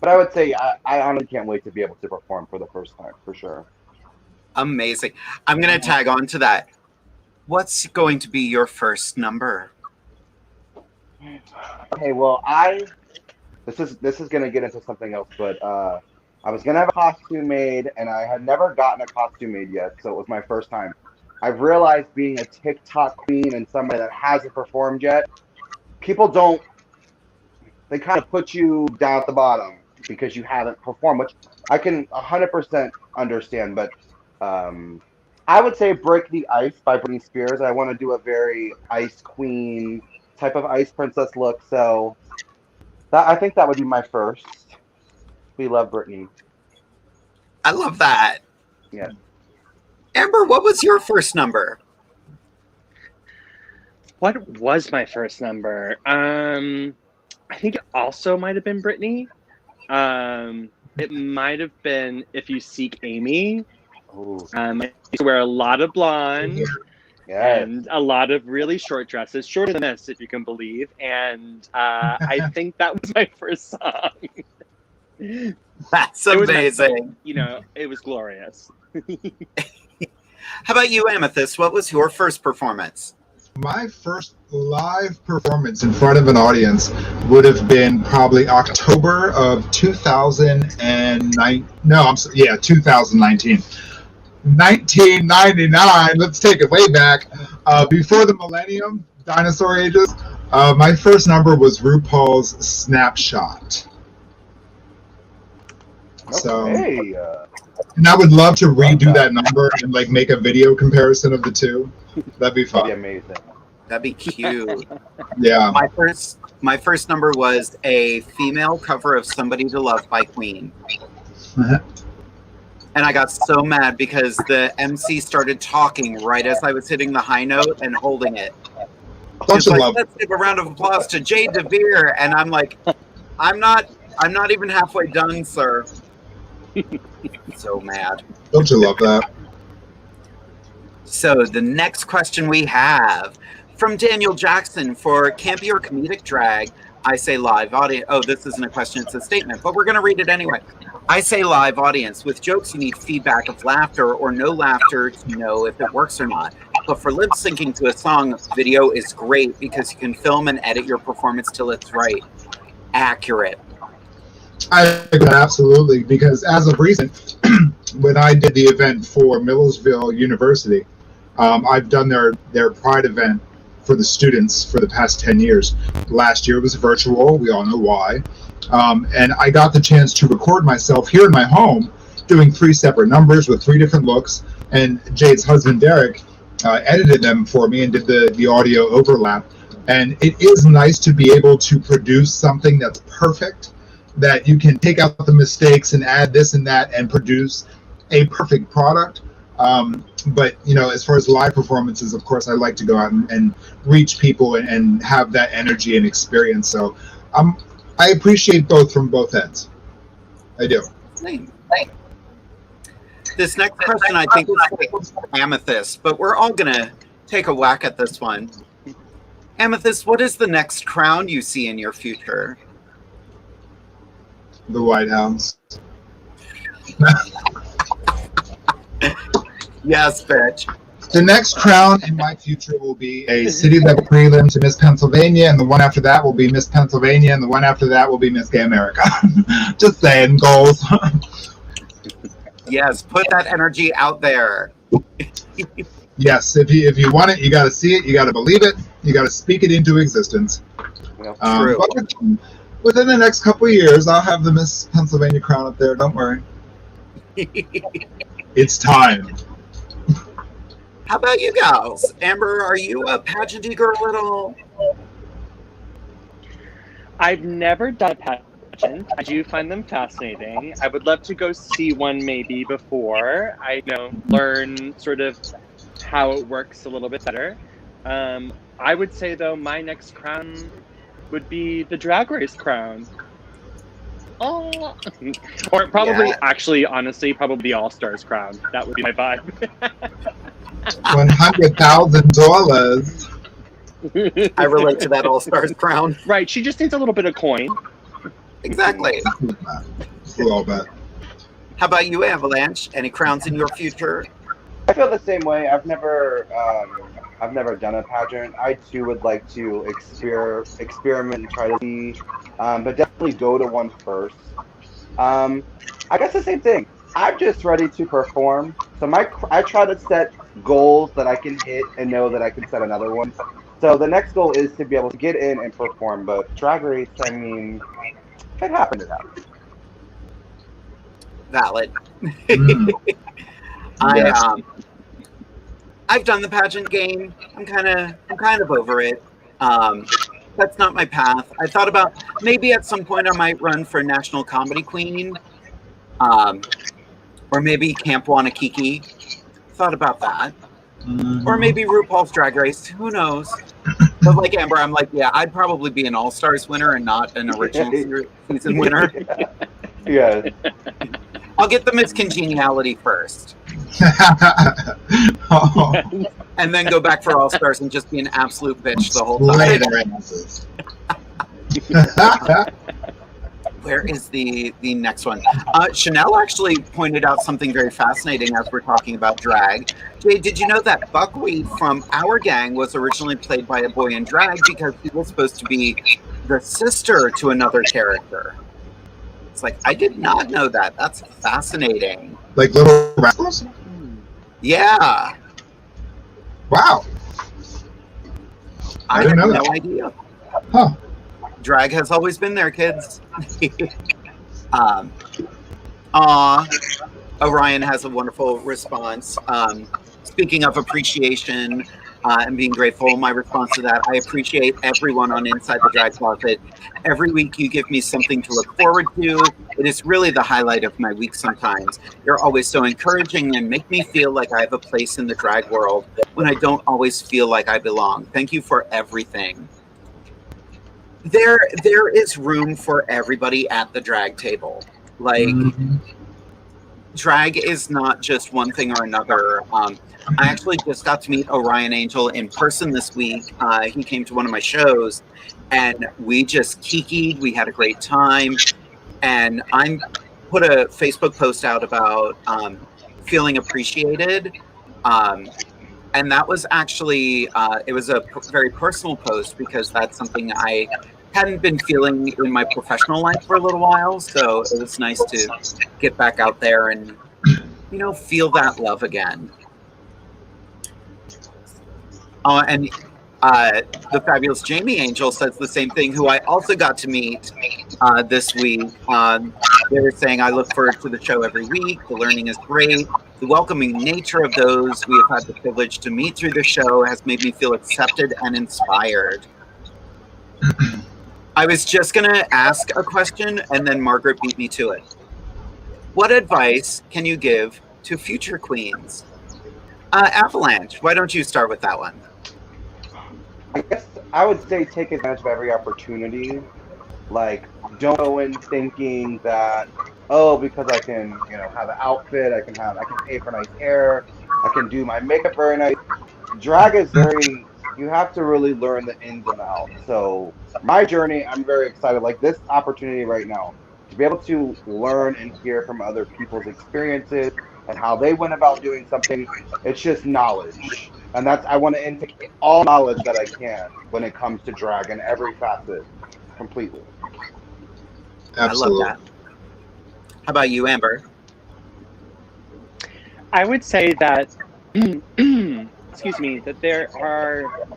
I would say I honestly can't wait to be able to perform for the first time, for sure. Amazing. I'm going to tag on to that. What's going to be your first number? Okay, well, this is gonna get into something else, but I was gonna have a costume made, and I had never gotten a costume made yet, so it was my first time. I've realized being a TikTok queen and somebody that hasn't performed yet, people don't. They kind of put you down at the bottom because you haven't performed, which I can 100% understand. But I would say "Break the Ice" by Britney Spears. I want to do a very ice queen type of ice princess look, so I think that would be my first. We love Britney. I love that. Yeah. Amber, what was your first number? What was my first number? I think it also might have been Britney. It might have been "If You Seek Amy." I used to wear a lot of blonde and a lot of really short dresses, shorter than this, if you can believe. And I think that was my first song. That's amazing. It was glorious. How about you, Amethyst? What was your first performance? My first live performance in front of an audience would have been probably October of 2009. 2019. 1999. Let's take it way back. Before the millennium, dinosaur ages. My first number was RuPaul's Snapshot. So, and I would love to redo that number and like make a video comparison of the two. That'd be fun. That'd be amazing. That'd be cute. Yeah. My first number was a female cover of "Somebody to Love" by Queen. And I got so mad because the MC started talking right as I was hitting the high note and holding it. Let's give a round of applause to Jade DeVere. And I'm like, I'm not even halfway done, sir. So mad. Don't you love that? So the next question we have from Daniel Jackson for "Campy or Comedic Drag." I say live audience. Oh, this isn't a question, it's a statement, but we're going to read it anyway. I say live audience. With jokes, you need feedback of laughter or no laughter to know if it works or not. But for lip syncing to a song, video is great because you can film and edit your performance till it's right. Accurate. I agree, absolutely, because as of recent, when I did the event for Millersville University, I've done their Pride event for the students for the past 10 years. Last year it was virtual. We all know why. And I got the chance to record myself here in my home doing 3 separate numbers with 3 different looks. And Jade's husband, Derek, edited them for me and did the audio overlap. And it is nice to be able to produce something that's perfect, that you can take out the mistakes and add this and that and produce a perfect product. But as far as live performances, of course, I like to go out and reach people and have that energy and experience. So I appreciate both from both ends. I do. This next question, I think, is for Amethyst, but we're all going to take a whack at this one. Amethyst, what is the next crown you see in your future? The White House. Yes, bitch. The next crown in my future will be a city level prelim to Miss Pennsylvania, and the one after that will be Miss Pennsylvania, and the one after that will be Miss Gay America. Just saying, goals. Yes, put that energy out there. Yes, if you want it, you got to see it, you got to believe it, you got to speak it into existence. True. But within the next couple of years, I'll have the Miss Pennsylvania crown up there. Don't worry. It's time. How about you gals? Amber, are you a pageanty girl at all? I've never done a pageant. I do find them fascinating. I would love to go see one maybe before I learn sort of how it works a little bit better. I would say, though, my next crown would be the Drag Race crown. Oh. Or probably, actually, honestly, probably the All-Stars crown. That would be my vibe. $100,000. I relate to that All-Stars crown. Right, she just needs a little bit of coin. Exactly. A little bit. How about you, Avalanche? Any crowns in your future? I feel the same way. I've never done a pageant. I too would like to experiment and try to see, but definitely go to one first. Um, I guess the same thing. I'm just ready to perform. So I try to set goals that I can hit and know that I can set another one. So the next goal is to be able to get in and perform. But Drag Race, I mean, it happened. It happened. Valid. Yes. I've done the pageant game. I'm kind of over it. That's not my path. I thought about maybe at some point I might run for National Comedy Queen, or maybe Camp Wanakiki. Thought about that, or maybe RuPaul's Drag Race. Who knows? But like Amber, I'm like, yeah, I'd probably be an All Stars winner and not an original season winner. Yeah. I'll get the Miss Congeniality first. Oh, And then go back for All Stars and just be an absolute bitch the whole lay time. the asses. Where is the next one? Chanel actually pointed out something very fascinating as we're talking about drag. Jay, did you know that Buckwheat from Our Gang was originally played by a boy in drag because he was supposed to be the sister to another character? It's like, I did not know that. That's fascinating. Like Little Rascals? Yeah. Wow. I didn't had know no that. idea. Huh. Drag has always been there, kids. Orion has a wonderful response. Speaking of appreciation and being grateful, my response to that, I appreciate everyone on Inside the Drag Closet. Every week you give me something to look forward to. It is really the highlight of my week sometimes. You're always so encouraging and make me feel like I have a place in the drag world when I don't always feel like I belong. Thank you for everything. There is room for everybody at the drag table. Like, drag is not just one thing or another. I actually just got to meet Orion Angel in person this week. He came to one of my shows, and we just kikied. We had a great time, and I put a Facebook post out about feeling appreciated. And that was actually, it was a very personal post because that's something I hadn't been feeling in my professional life for a little while. So it was nice to get back out there and, you know, feel that love again. And the fabulous Jamie Angel says the same thing, who I also got to meet this week. They were saying, I look forward to the show every week. The learning is great. The welcoming nature of those we have had the privilege to meet through the show has made me feel accepted and inspired. I was just going to ask a question, and then Margaret beat me to it. What advice can you give to future queens? Avalanche, why don't you start with that one? I guess I would say take advantage of every opportunity. Like, don't go in thinking that, oh, because I can, you know, have an outfit, I can pay for nice hair, I can do my makeup very nice. Drag is very, you have to really learn the ins and outs. So my journey, I'm very excited. Like this opportunity right now, to be able to learn and hear from other people's experiences and how they went about doing something, it's just knowledge. And that's, I want to intake all knowledge that I can when it comes to drag in every facet, completely. Absolutely. I love that. How about you, Amber? I would say that, excuse me, that there are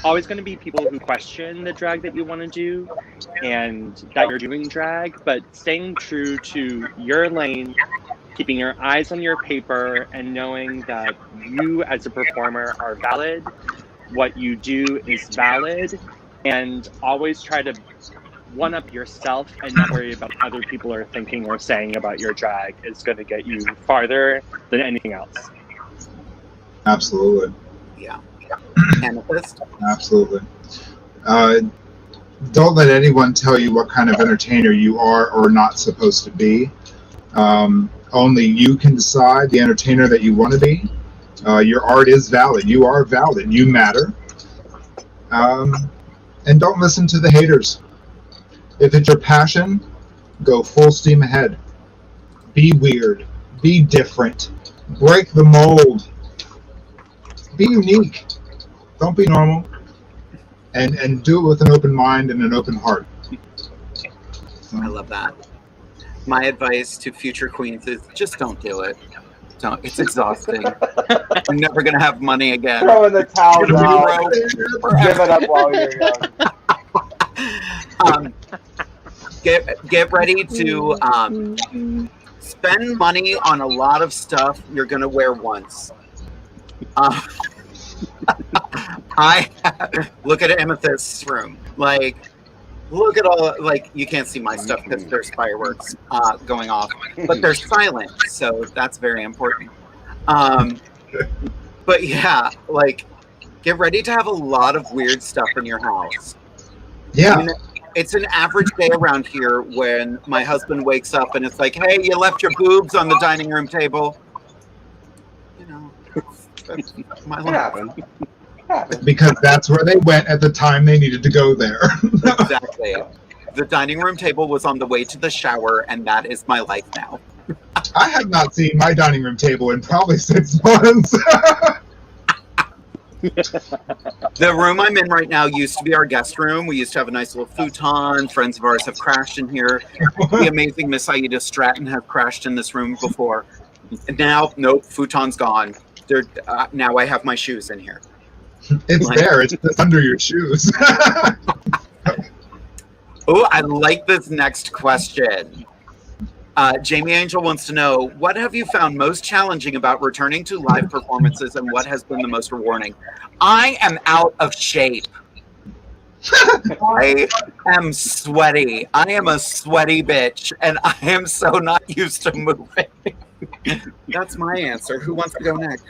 always going to be people who question the drag that you want to do and that you're doing drag, but staying true to your lane, keeping your eyes on your paper, and knowing that you as a performer are valid, what you do is valid, and always try to one-up yourself and not worry about what other people are thinking or saying about your drag is going to get you farther than anything else. Absolutely. Yeah. Amethyst? Absolutely. Don't let anyone tell you what kind of entertainer you are or not supposed to be. Only you can decide the entertainer that you want to be. Your art is valid. You are valid. You matter. And don't listen to the haters. If it's your passion, go full steam ahead. Be weird. Be different. break the mold. Be unique. Don't be normal. And do it with an open mind and an open heart. So. I love that. My advice to future queens is just don't do it. Don't. It's exhausting. You're never going to have money again. Throw in the towels out. Give it up while you're young. Get ready to spend money on a lot of stuff you're going to wear once. I look at Amethyst's room. Like, look at all, like, you can't see my stuff because there's fireworks going off, but they're silent, so that's very important. But yeah, like, get ready to have a lot of weird stuff in your house. Yeah. I mean, it's an average day around here when my husband wakes up and it's like, hey, you left your boobs on the dining room table. You know, that's my life. Because that's where they went at the time they needed to go there. Exactly. The dining room table was on the way to the shower, and that is my life now. I have not seen my dining room table in probably 6 months. The room I'm in right now used to be our guest room. We used to have a nice little futon. Friends of ours have crashed in here. The amazing Miss Aida Stratton have crashed in this room before. And now, nope, futon's gone. Now I have my shoes in here. It's there. It's just under your shoes. Oh, I like this next question. Jamie Angel wants to know, what have you found most challenging about returning to live performances and what has been the most rewarding? I am out of shape. I am sweaty. I am a sweaty bitch, and I am so not used to moving. That's my answer. Who wants to go next?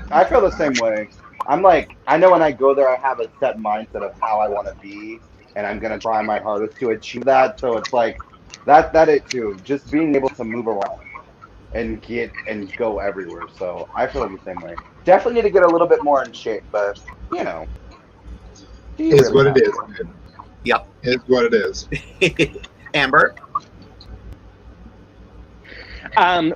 I feel the same way. I'm like, I know when I go there, I have a set mindset of how I want to be, and I'm going to try my hardest to achieve that. So it's like, that it too. Just being able to move around and get and go everywhere. So I feel the same way. Definitely need to get a little bit more in shape, but, you know. It's what it is. Yep. It's what it is. Amber?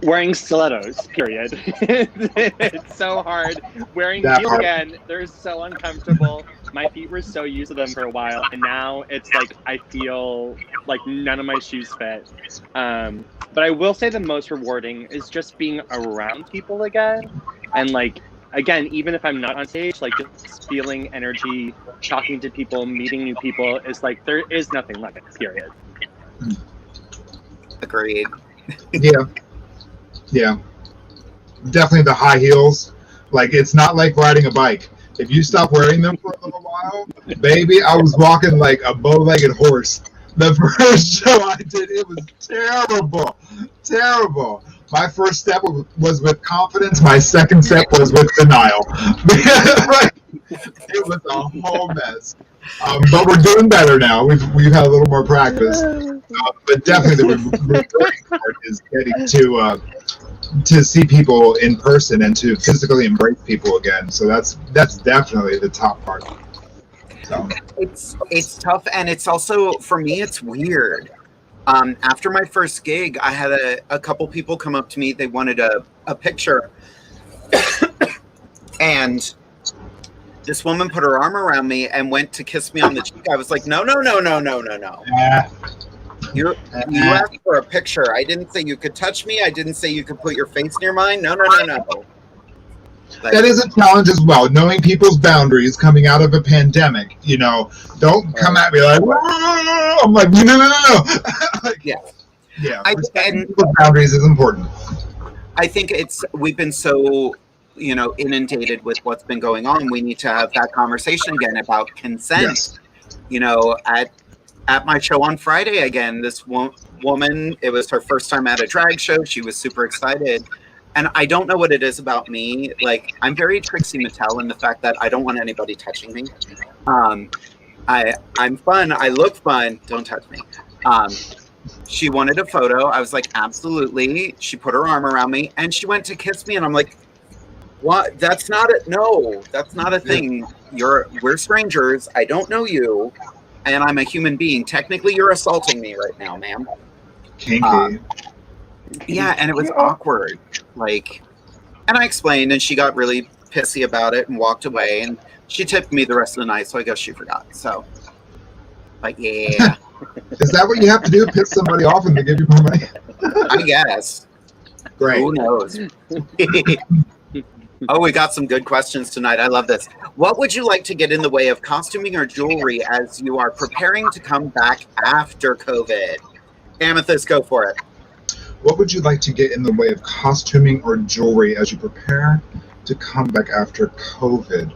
Wearing stilettos, period. It's so hard. Wearing heels again, they're so uncomfortable. My feet were so used to them for a while, and now it's like I feel like none of my shoes fit. But I will say the most rewarding is just being around people again. And like, again, even if I'm not on stage, like just feeling energy, talking to people, meeting new people is like, there is nothing like it, period. Agreed. Yeah. Definitely the high heels. Like, it's not like riding a bike. If you stop wearing them for a little while, baby, I was walking like a bow-legged horse. The first show I did, it was terrible. Terrible. My first step was with confidence. My second step was with denial. It was a whole mess. But we're doing better now. We've had a little more practice. But definitely the rewarding part is getting to see people in person and to physically embrace people again. So that's definitely the top part. So it's tough, and it's also, for me, it's weird. After my first gig, I had a couple people come up to me. They wanted a picture, and this woman put her arm around me and went to kiss me on the cheek. I was like, no. You asked for a picture. I didn't say you could touch me. I didn't say you could put your face near mine. No. Like, that is a challenge as well, knowing people's boundaries coming out of a pandemic. You know, don't come at me like, whoa! I'm like, no. Like, yeah. And people's boundaries is important. I think we've been so, inundated with what's been going on. We need to have that conversation again about consent. Yes. At my show on Friday again, this woman, it was her first time at a drag show. She was super excited. And I don't know what it is about me. Like, I'm very Trixie Mattel in the fact that I don't want anybody touching me. I'm fun. I look fun. Don't touch me. She wanted a photo. I was like, absolutely. She put her arm around me and she went to kiss me. And I'm like, what? That's not it. No, that's not a thing. We're strangers. I don't know you. And I'm a human being. Technically, you're assaulting me right now, ma'am. Kinky. Yeah, and it was awkward. Like, and I explained, and she got really pissy about it and walked away, and she tipped me the rest of the night, so I guess she forgot. So, but yeah. Is that what you have to do? Piss somebody off and they give you more money? I guess. Great. Who knows? Oh, we got some good questions tonight. I love this. What would you like to get in the way of costuming or jewelry as you are preparing to come back after COVID? Amethyst, go for it. What would you like to get in the way of costuming or jewelry as you prepare to come back after COVID?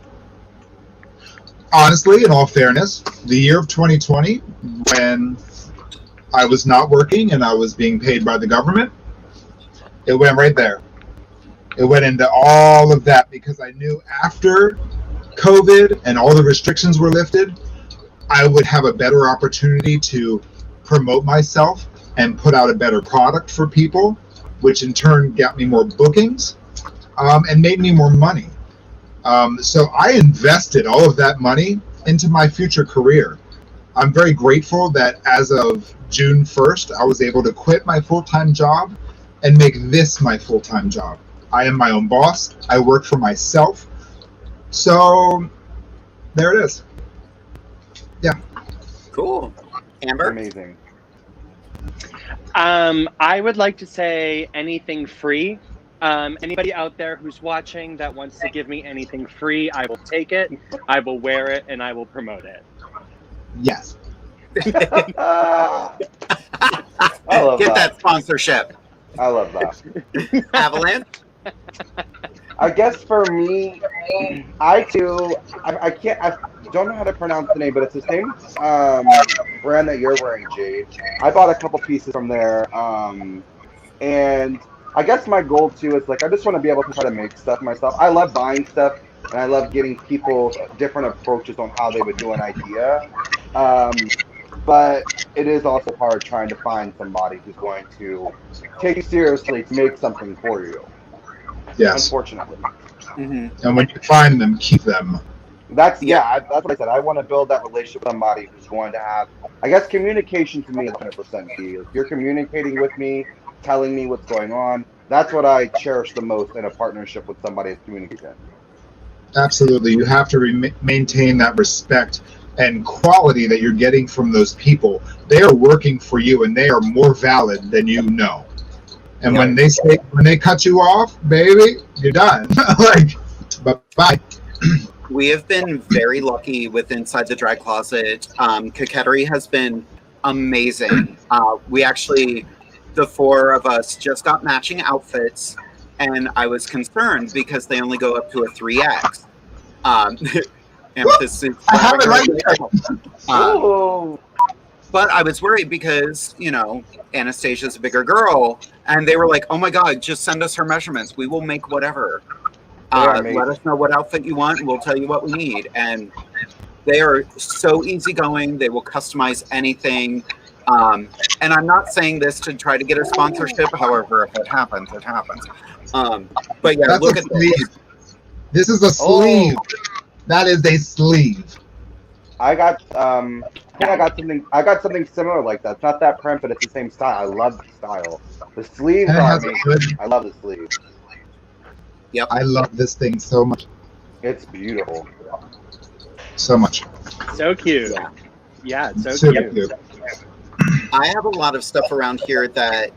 Honestly, in all fairness, the year of 2020, when I was not working and I was being paid by the government, it went right there. It went into all of that because I knew after COVID and all the restrictions were lifted, I would have a better opportunity to promote myself and put out a better product for people, which in turn got me more bookings and made me more money. So I invested all of that money into my future career. I'm very grateful that as of June 1st, I was able to quit my full-time job and make this my full-time job. I am my own boss. I work for myself. So there it is. Yeah. Cool. Amber? Amazing. I would like to say anything free. Anybody out there who's watching that wants to give me anything free, I will take it, I will wear it, and I will promote it. Yes. I love Get that. that sponsorship. I love that. Avalanche? I guess for me, I don't know how to pronounce the name, but it's the same brand that you're wearing, Jade. I bought a couple pieces from there, and I guess my goal too is like I just want to be able to try to make stuff myself. I love buying stuff, and I love getting people different approaches on how they would do an idea. But it is also hard trying to find somebody who's going to take you seriously to make something for you. Yes. Unfortunately. Mm-hmm. And when you find them, keep them. That's what I said. I want to build that relationship with somebody who's going to have, I guess, communication to me is 100% key. If you're communicating with me, telling me what's going on, that's what I cherish the most in a partnership with somebody is communication. Absolutely. You have to maintain that respect and quality that you're getting from those people. They are working for you and they are more valid than you know. And when they cut you off, baby, you're done. Like, bye-bye. We have been very lucky with Inside the Drag Closet. Coquettery has been amazing. We actually, the four of us, just got matching outfits, and I was concerned because they only go up to a 3X. Amethyst suits. I have it right there. But I was worried because, you know, Anastasia's a bigger girl, and they were like, oh my God, just send us her measurements. We will make whatever. Let us know what outfit you want, and we'll tell you what we need. And they are so easygoing. They will customize anything. And I'm not saying this to try to get a sponsorship. However, if it happens, it happens. But yeah, that's look at this. This is a sleeve. That is a sleeve. I got I got something similar like that. It's not that print, but it's the same style. I love the style. The sleeves are amazing. I love the sleeves. Yep. I love this thing so much. It's beautiful. So much. So cute. Yeah, it's so cute. I have a lot of stuff around here that,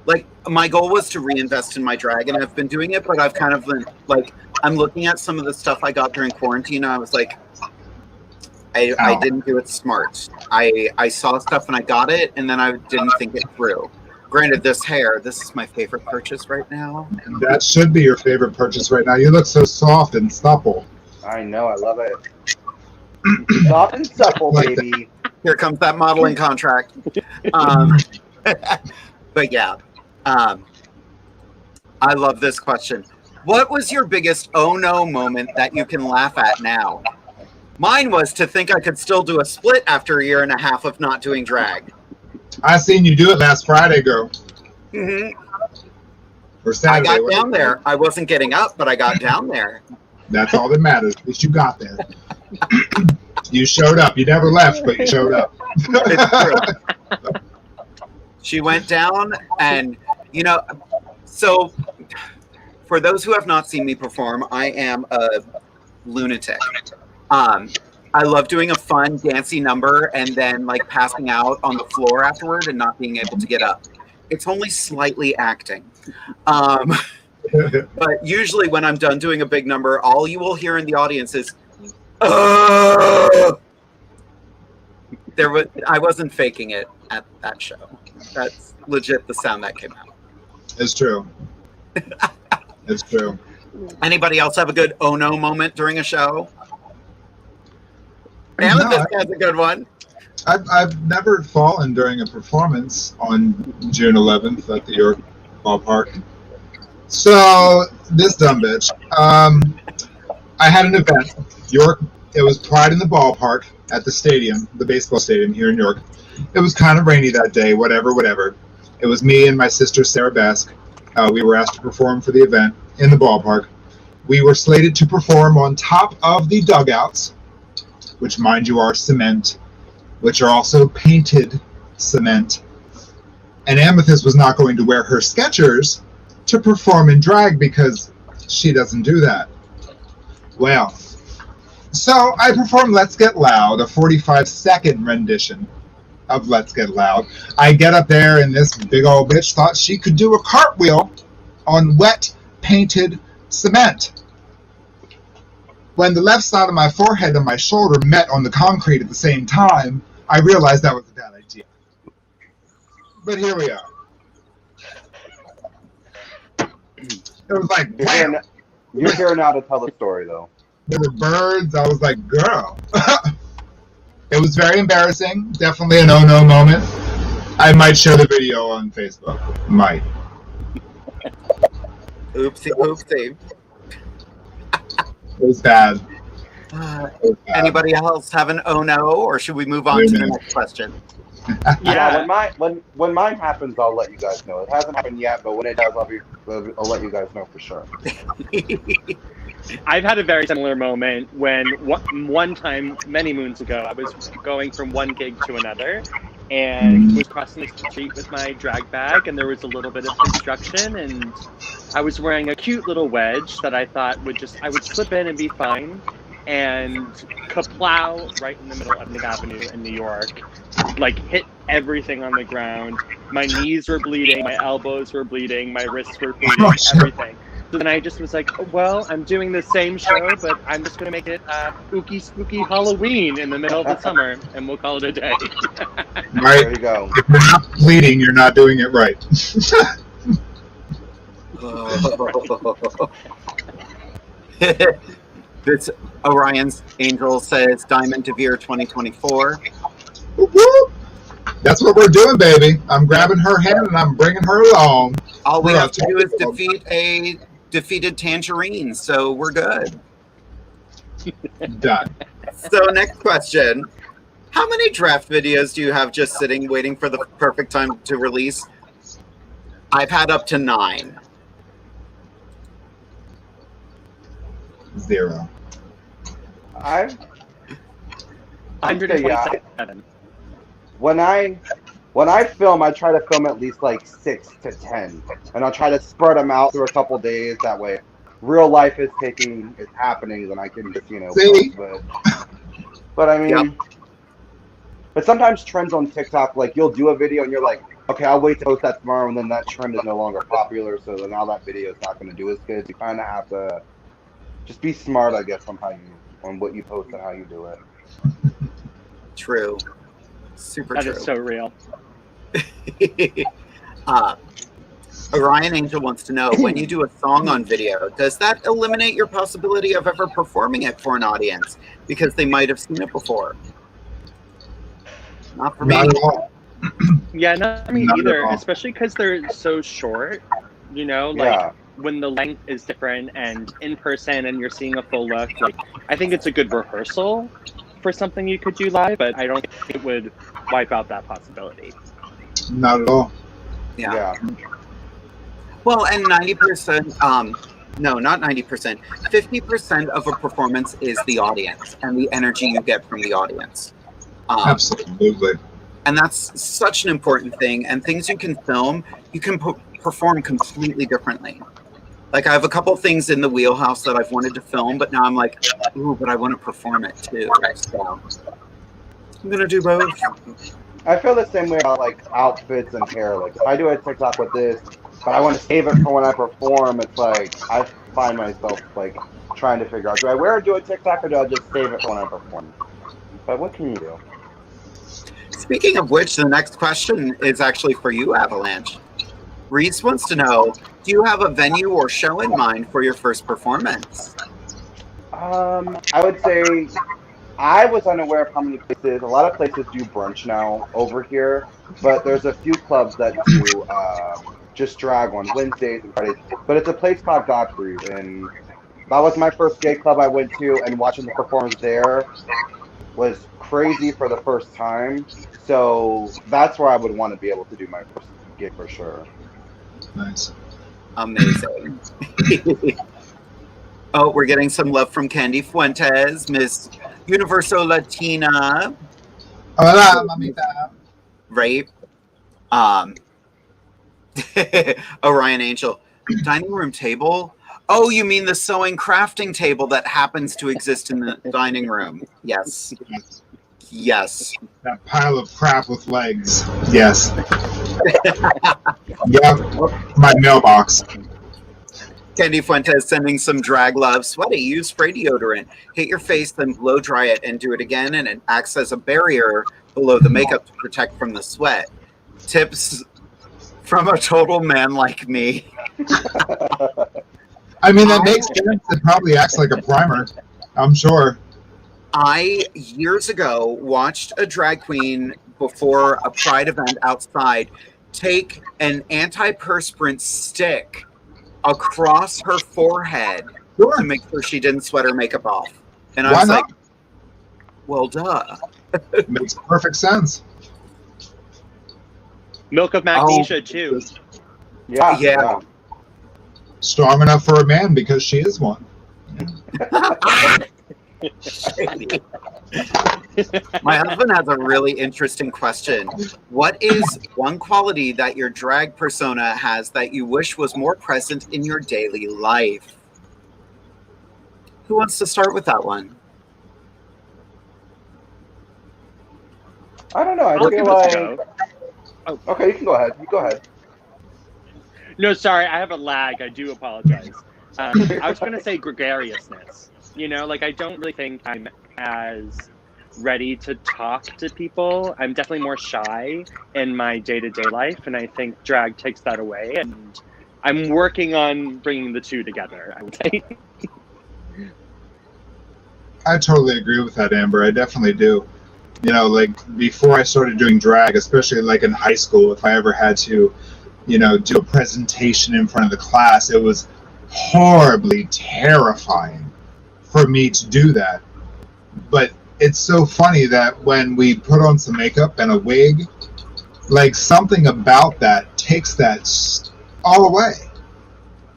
like, my goal was to reinvest in my drag, and I've been doing it, but I've kind of been, like, I'm looking at some of the stuff I got during quarantine, and I was like, I didn't do it smart. I saw stuff and I got it, and then I didn't think it through. Granted, this is my favorite purchase right now. That should be your favorite purchase right now. You look so soft and supple. I know, I love it. Soft and supple, like baby. Here comes that modeling contract. But yeah, I love this question. What was your biggest oh no moment that you can laugh at now? Mine was to think I could still do a split after a year and a half of not doing drag. I seen you do it last Friday, girl. Mm-hmm. Or Saturday. I got down there. I wasn't getting up, but I got down there. That's all that matters. At least you got there. You showed up. You never left, but you showed up. It's true. She went down, and, you know, so for those who have not seen me perform, I am a lunatic. I love doing a fun, dancey number and then like passing out on the floor afterward and not being able to get up. It's only slightly acting. But usually when I'm done doing a big number, all you will hear in the audience is, I wasn't faking it at that show. That's legit the sound that came out. It's true. It's true. Anybody else have a good oh no moment during a show? Amethyst has a good one. I've never fallen during a performance on June 11th at the York ballpark. So this dumb bitch. I had an event. York. It was Pride in the Ballpark at the stadium, the baseball stadium here in York. It was kind of rainy that day. Whatever. It was me and my sister Sarah Bask. We were asked to perform for the event in the ballpark. We were slated to perform on top of the dugouts, which, mind you, are cement, which are also painted cement. And Amethyst was not going to wear her Skechers to perform in drag because she doesn't do that. Well, so I performed Let's Get Loud, a 45-second rendition of Let's Get Loud. I get up there and this big old bitch thought she could do a cartwheel on wet painted cement. When the left side of my forehead and my shoulder met on the concrete at the same time, I realized that was a bad idea. But here we are. It was like, wham! You're here now to tell the story, though. There were birds. I was like, girl. It was very embarrassing. Definitely a no-no moment. I might share the video on Facebook. Might. Oopsie. It was bad. Anybody else have an oh no, or should we move on to the next question? Yeah, when mine happens, I'll let you guys know. It hasn't happened yet, but when it does, I'll let you guys know for sure. I've had a very similar moment when one time, many moons ago, I was going from one gig to another and was crossing the street with my drag bag, and there was a little bit of construction, and I was wearing a cute little wedge that I thought I would slip in and be fine, and kaplow right in the middle of Nick Avenue in New York, like hit everything on the ground. My knees were bleeding, my elbows were bleeding, my wrists were bleeding, everything. So then I just was like, oh, well, I'm doing the same show, but I'm just going to make it spooky, spooky Halloween in the middle of the summer, and we'll call it a day. Right. There you go. If you're not bleeding, you're not doing it right. This Orion's Angel says Diamond DeVere 2024. That's what we're doing, baby. I'm grabbing her hand and I'm bringing her along. All we have to do is defeat a defeated Tangerine, so we're good. Done. So next question. How many draft videos do you have just sitting waiting for the perfect time to release? I've had up to 9. 0. I'd 127. When I film, I try to film at least like 6 to 10, and I'll try to spread them out through a couple days. That way, real life is happening, then I can just post. But I mean, but sometimes trends on TikTok, like you'll do a video and you're like, okay, I'll wait to post that tomorrow, and then that trend is no longer popular, so then now that video is not going to do as good. You kind of have to just be smart, I guess, on what you post and how you do it. True. Super That true. is so real. Orion Angel wants to know, when you do a song on video, does that eliminate your possibility of ever performing it for an audience because they might have seen it before? Not for me. Not at all. Yeah, not me Not either, at all. especially because they're so short, when the length is different and in person and you're seeing a full look, like I think it's a good rehearsal for something you could do live, but I don't think it would wipe out that possibility. Not at all. Yeah. Well, and 90%, no, not 90%, 50% of a performance is the audience and the energy you get from the audience. Absolutely. And that's such an important thing. And things you can film, you can perform completely differently. Like I have a couple things in the wheelhouse that I've wanted to film, but now I'm like, ooh, but I want to perform it too. So I'm gonna do both. I feel the same way about like outfits and hair. Like if I do a TikTok with this, but I want to save it for when I perform, it's like I find myself like trying to figure out, do I wear it, do a TikTok, or do I just save it for when I perform? But what can you do? Speaking of which, the next question is actually for you, Avalanche. Reese wants to know, do you have a venue or show in mind for your first performance? I would say I was unaware of how many places. A lot of places do brunch now over here, but there's a few clubs that do just drag on Wednesdays and Fridays. But it's a place called Godfrey, and that was my first gay club I went to, and watching the performance there was crazy for the first time. So that's where I would want to be able to do my first gig for sure. Nice. Amazing. Oh, we're getting some love from Candy Fuentes, Miss Universo Latina. Hola, mamita. Right? Orion Angel. Dining room table? Oh, you mean the sewing crafting table that happens to exist in the dining room? Yes. Yes. That pile of crap with legs. Yes. Yep. My mailbox. Candy Fuentes sending some drag love. Sweaty, use spray deodorant. Hit your face, then blow dry it and do it again, and it acts as a barrier below the makeup to protect from the sweat. Tips from a total man like me. I mean, that makes sense. It probably acts like a primer, I'm sure. I, years ago, watched a drag queen before a Pride event outside take an antiperspirant stick across her forehead to make sure she didn't sweat her makeup off. And I was like, well, duh. Makes perfect sense. Milk of magnesia, too. Yeah. Strong enough for a man because she is one. My husband has a really interesting question. What is one quality that your drag persona has that you wish was more present in your daily life? Who wants to start with that one? I don't know. I feel like... Oh. Okay, you can go ahead. You go ahead. No, sorry, I have a lag. I do apologize. I was going to say gregariousness. You know, like I don't really think I'm as ready to talk to people. I'm definitely more shy in my day-to-day life, and I think drag takes that away. And I'm working on bringing the two together, I would say. I totally agree with that, Amber. I definitely do. You know, like before I started doing drag, especially like in high school, if I ever had to, you know, do a presentation in front of the class, it was horribly terrifying for me to do that. But it's so funny that when we put on some makeup and a wig, like something about that takes that all away.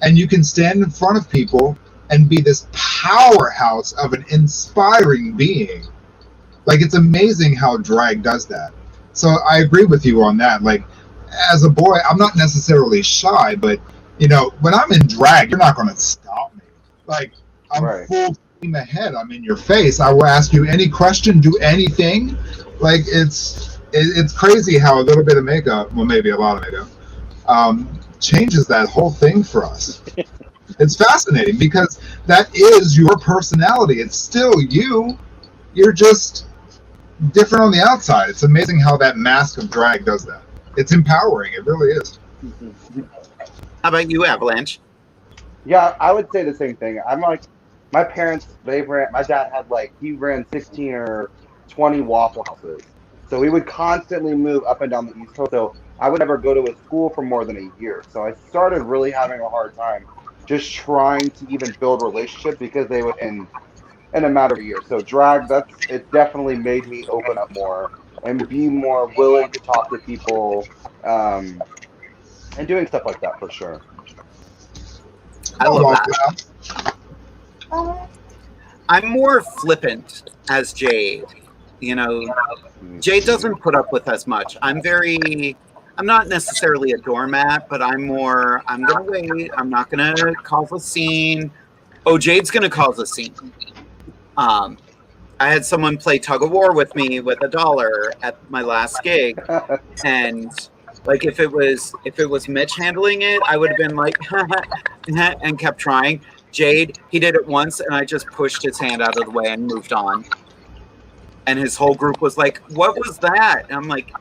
And you can stand in front of people and be this powerhouse of an inspiring being. Like, it's amazing how drag does that. So I agree with you on that. Like, as a boy, I'm not necessarily shy, but, you know, when I'm in drag, you're not going to stop me. Like, I'm full steam ahead. I'm in your face. I will ask you any question, do anything. Like, it's crazy how a little bit of makeup, well, maybe a lot of makeup, changes that whole thing for us. It's fascinating because that is your personality. It's still you. You're just different on the outside. It's amazing how that mask of drag does that. It's empowering. It really is. How about you, Avalanche? Yeah, I would say the same thing. I'm like, my parents, my dad had he ran 16 or 20 Waffle Houses. So we would constantly move up and down the East Coast. So I would never go to a school for more than a year. So I started really having a hard time just trying to even build relationships because they would end in a matter of a year. So drag, it definitely made me open up more and be more willing to talk to people and doing stuff like that for sure. I love that. I'm more flippant as Jade. You know, Jade doesn't put up with as much. I'm very I'm not necessarily a doormat, but I'm gonna wait. I'm not gonna cause a scene. Oh, Jade's gonna cause a scene. I had someone play tug of war with me with $1 at my last gig, and like if it was Mitch handling it, I would have been like and kept trying. Jade, he did it once, and I just pushed his hand out of the way and moved on. And his whole group was like, "What was that?" And I'm like,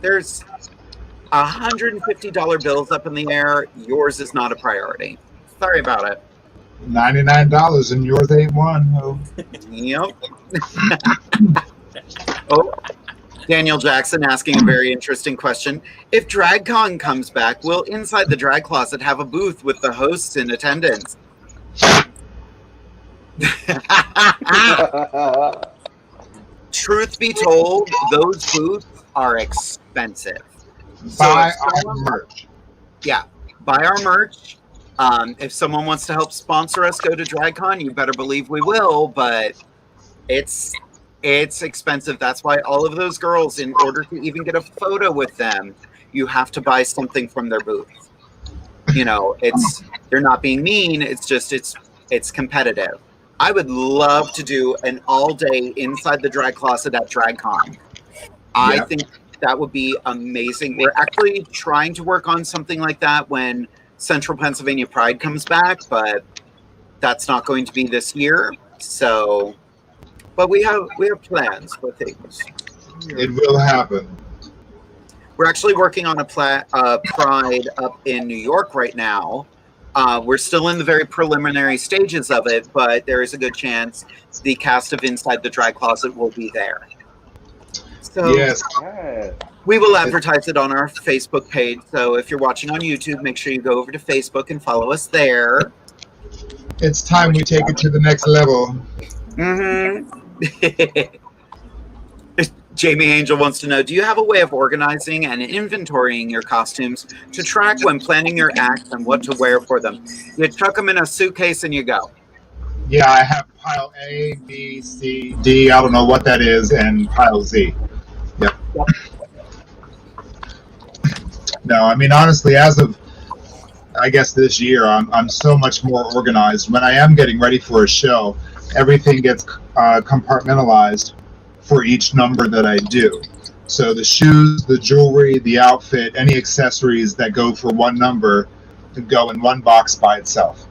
"There's $150 bills up in the air. Yours is not a priority. Sorry about it." $99 and yours ain't one. Oh. Yep. Oh, Daniel Jackson asking a very interesting question. If DragCon comes back, will Inside the Drag Closet have a booth with the hosts in attendance? Truth be told, those booths are expensive. Buy our merch. Yeah, buy our merch. If someone wants to help sponsor us go to DragCon, you better believe we will, but it's expensive. That's why all of those girls, in order to even get a photo with them, you have to buy something from their booth. You know, they're not being mean, it's just it's competitive. I would love to do an all-day Inside the Drag Closet at DragCon. I think that would be amazing. We're actually trying to work on something like that when Central Pennsylvania Pride comes back, but that's not going to be this year. So, but we have plans for things. It will happen. We're actually working on a Pride up in New York right now. We're still in the very preliminary stages of it, but there is a good chance the cast of Inside the Drag Closet will be there. So yes. We will advertise it on our Facebook page. So if you're watching on YouTube, make sure you go over to Facebook and follow us there. It's time we take it to the next level. Jamie Angel wants to know, do you have a way of organizing and inventorying your costumes to track when planning your acts and what to wear for them? You chuck them in a suitcase and you go. Yeah, I have pile A, B, C, D, I don't know what that is, and pile Z. Yep. No, I mean, honestly, as of, I guess, this year, I'm so much more organized. When I am getting ready for a show, everything gets compartmentalized for each number that I do. So the shoes, the jewelry, the outfit, any accessories that go for one number can go in one box by itself.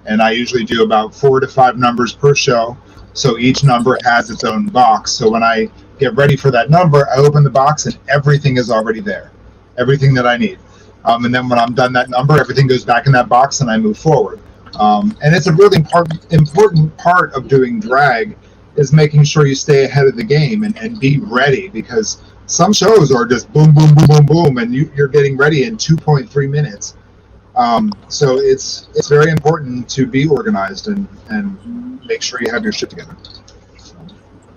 And I usually do about 4 to 5 numbers per show. So each number has its own box. So when I get ready for that number, I open the box and everything is already there. Everything that I need. And then when I'm done that number, everything goes back in that box and I move forward. And it's a really important part of doing drag is making sure you stay ahead of the game and be ready, because some shows are just boom, boom, boom, boom, boom, and you're getting ready in 2.3 minutes. So it's very important to be organized and make sure you have your shit together.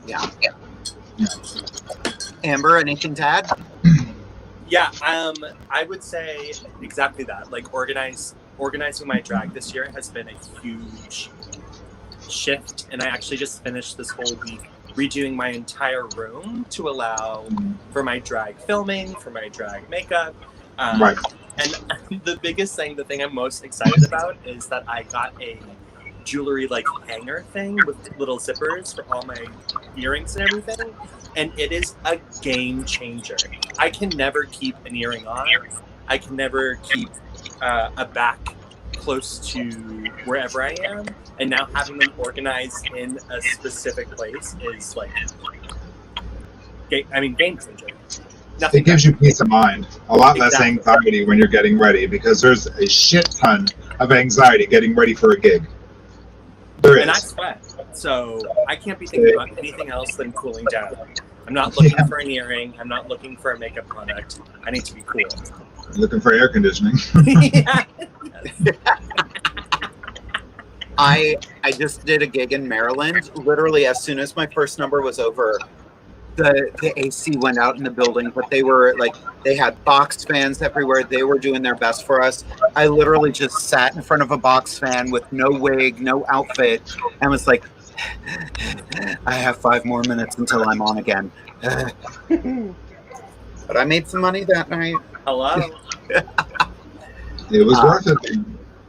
Yeah. Amber, anything to add? Yeah, I would say exactly that. Like organizing my drag this year has been a huge shift, and I actually just finished this whole week redoing my entire room to allow for my drag filming, for my drag makeup. Right. And the biggest thing, the thing I'm most excited about is that I got a jewelry like hanger thing with little zippers for all my earrings and everything. And it is a game changer. I can never keep an earring on. I can never keep a back close to wherever I am. And now having them organized in a specific place is like, game changer. Nothing it gives you peace of mind, a lot less anxiety when you're getting ready, because there's a shit ton of anxiety getting ready for a gig. There is. And I sweat, so I can't be thinking about anything else than cooling down. I'm not looking for an earring. I'm not looking for a makeup product. I need to be cool. Looking for air conditioning. Yeah. I just did a gig in Maryland. Literally, as soon as my first number was over, the AC went out in the building, but they had box fans everywhere. They were doing their best for us. I literally just sat in front of a box fan with no wig, no outfit, and was like, I have 5 more minutes until I'm on again. But I made some money that night. Hello. It was worth it.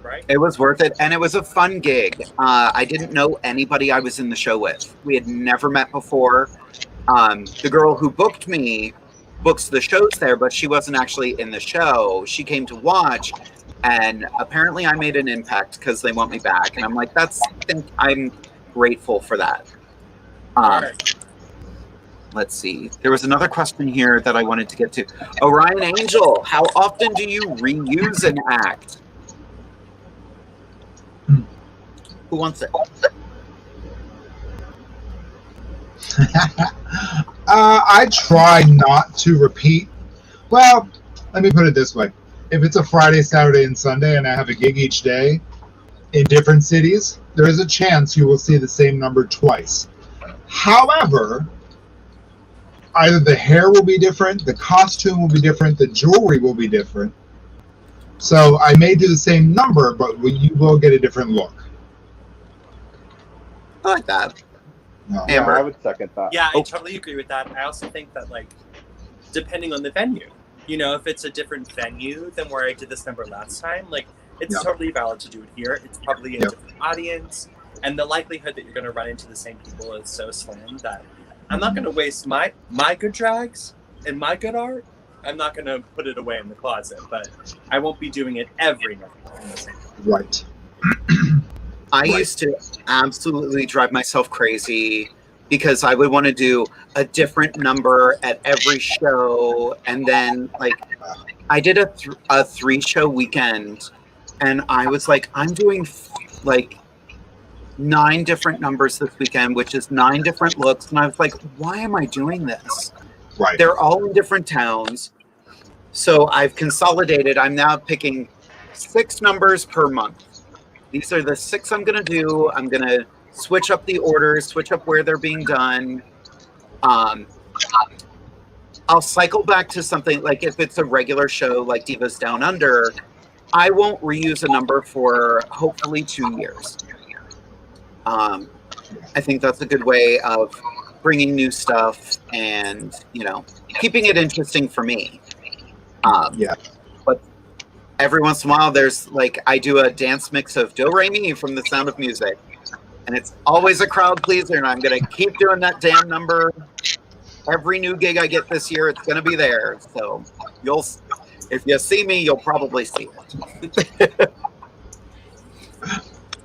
Right. It was worth it, and it was a fun gig. I didn't know anybody I was in the show with. We had never met before. The girl who booked me books the shows there, but she wasn't actually in the show. She came to watch, and apparently I made an impact because they want me back. And I'm like, I'm grateful for that. Let's see. There was another question here that I wanted to get to. Orion Angel, how often do you reuse an act? Who wants it? I try not to repeat. Well, let me put it this way. If it's a Friday, Saturday, and Sunday, and I have a gig each day in different cities, there is a chance you will see the same number twice. However, either the hair will be different, the costume will be different, the jewelry will be different. So I may do the same number, but you will get a different look. I like that. No. Yeah, I would second that. Yeah, I totally agree with that. I also think that, like, depending on the venue, you know, if it's a different venue than where I did this number last time, like, it's totally valid to do it here. It's probably a different audience, and the likelihood that you're going to run into the same people is so slim that I'm not going to waste my good drags and my good art. I'm not going to put it away in the closet, but I won't be doing it every night. Right. I used to absolutely drive myself crazy because I would want to do a different number at every show. And then, like, I did a 3-show weekend, and I was like, I'm doing, like, 9 different numbers this weekend, which is 9 different looks. And I was like, why am I doing this? Right. They're all in different towns. So I've consolidated. I'm now picking 6 numbers per month. These are the 6 I'm going to do. I'm going to switch up the orders, switch up where they're being done. I'll cycle back to something like if it's a regular show like Divas Down Under, I won't reuse a number for hopefully 2 years. I think that's a good way of bringing new stuff and, you know, keeping it interesting for me. But every once in a while, there's like, I do a dance mix of Do Re Mi from The Sound of Music. And it's always a crowd pleaser, and I'm going to keep doing that damn number. Every new gig I get this year, it's going to be there. So if you see me, you'll probably see it.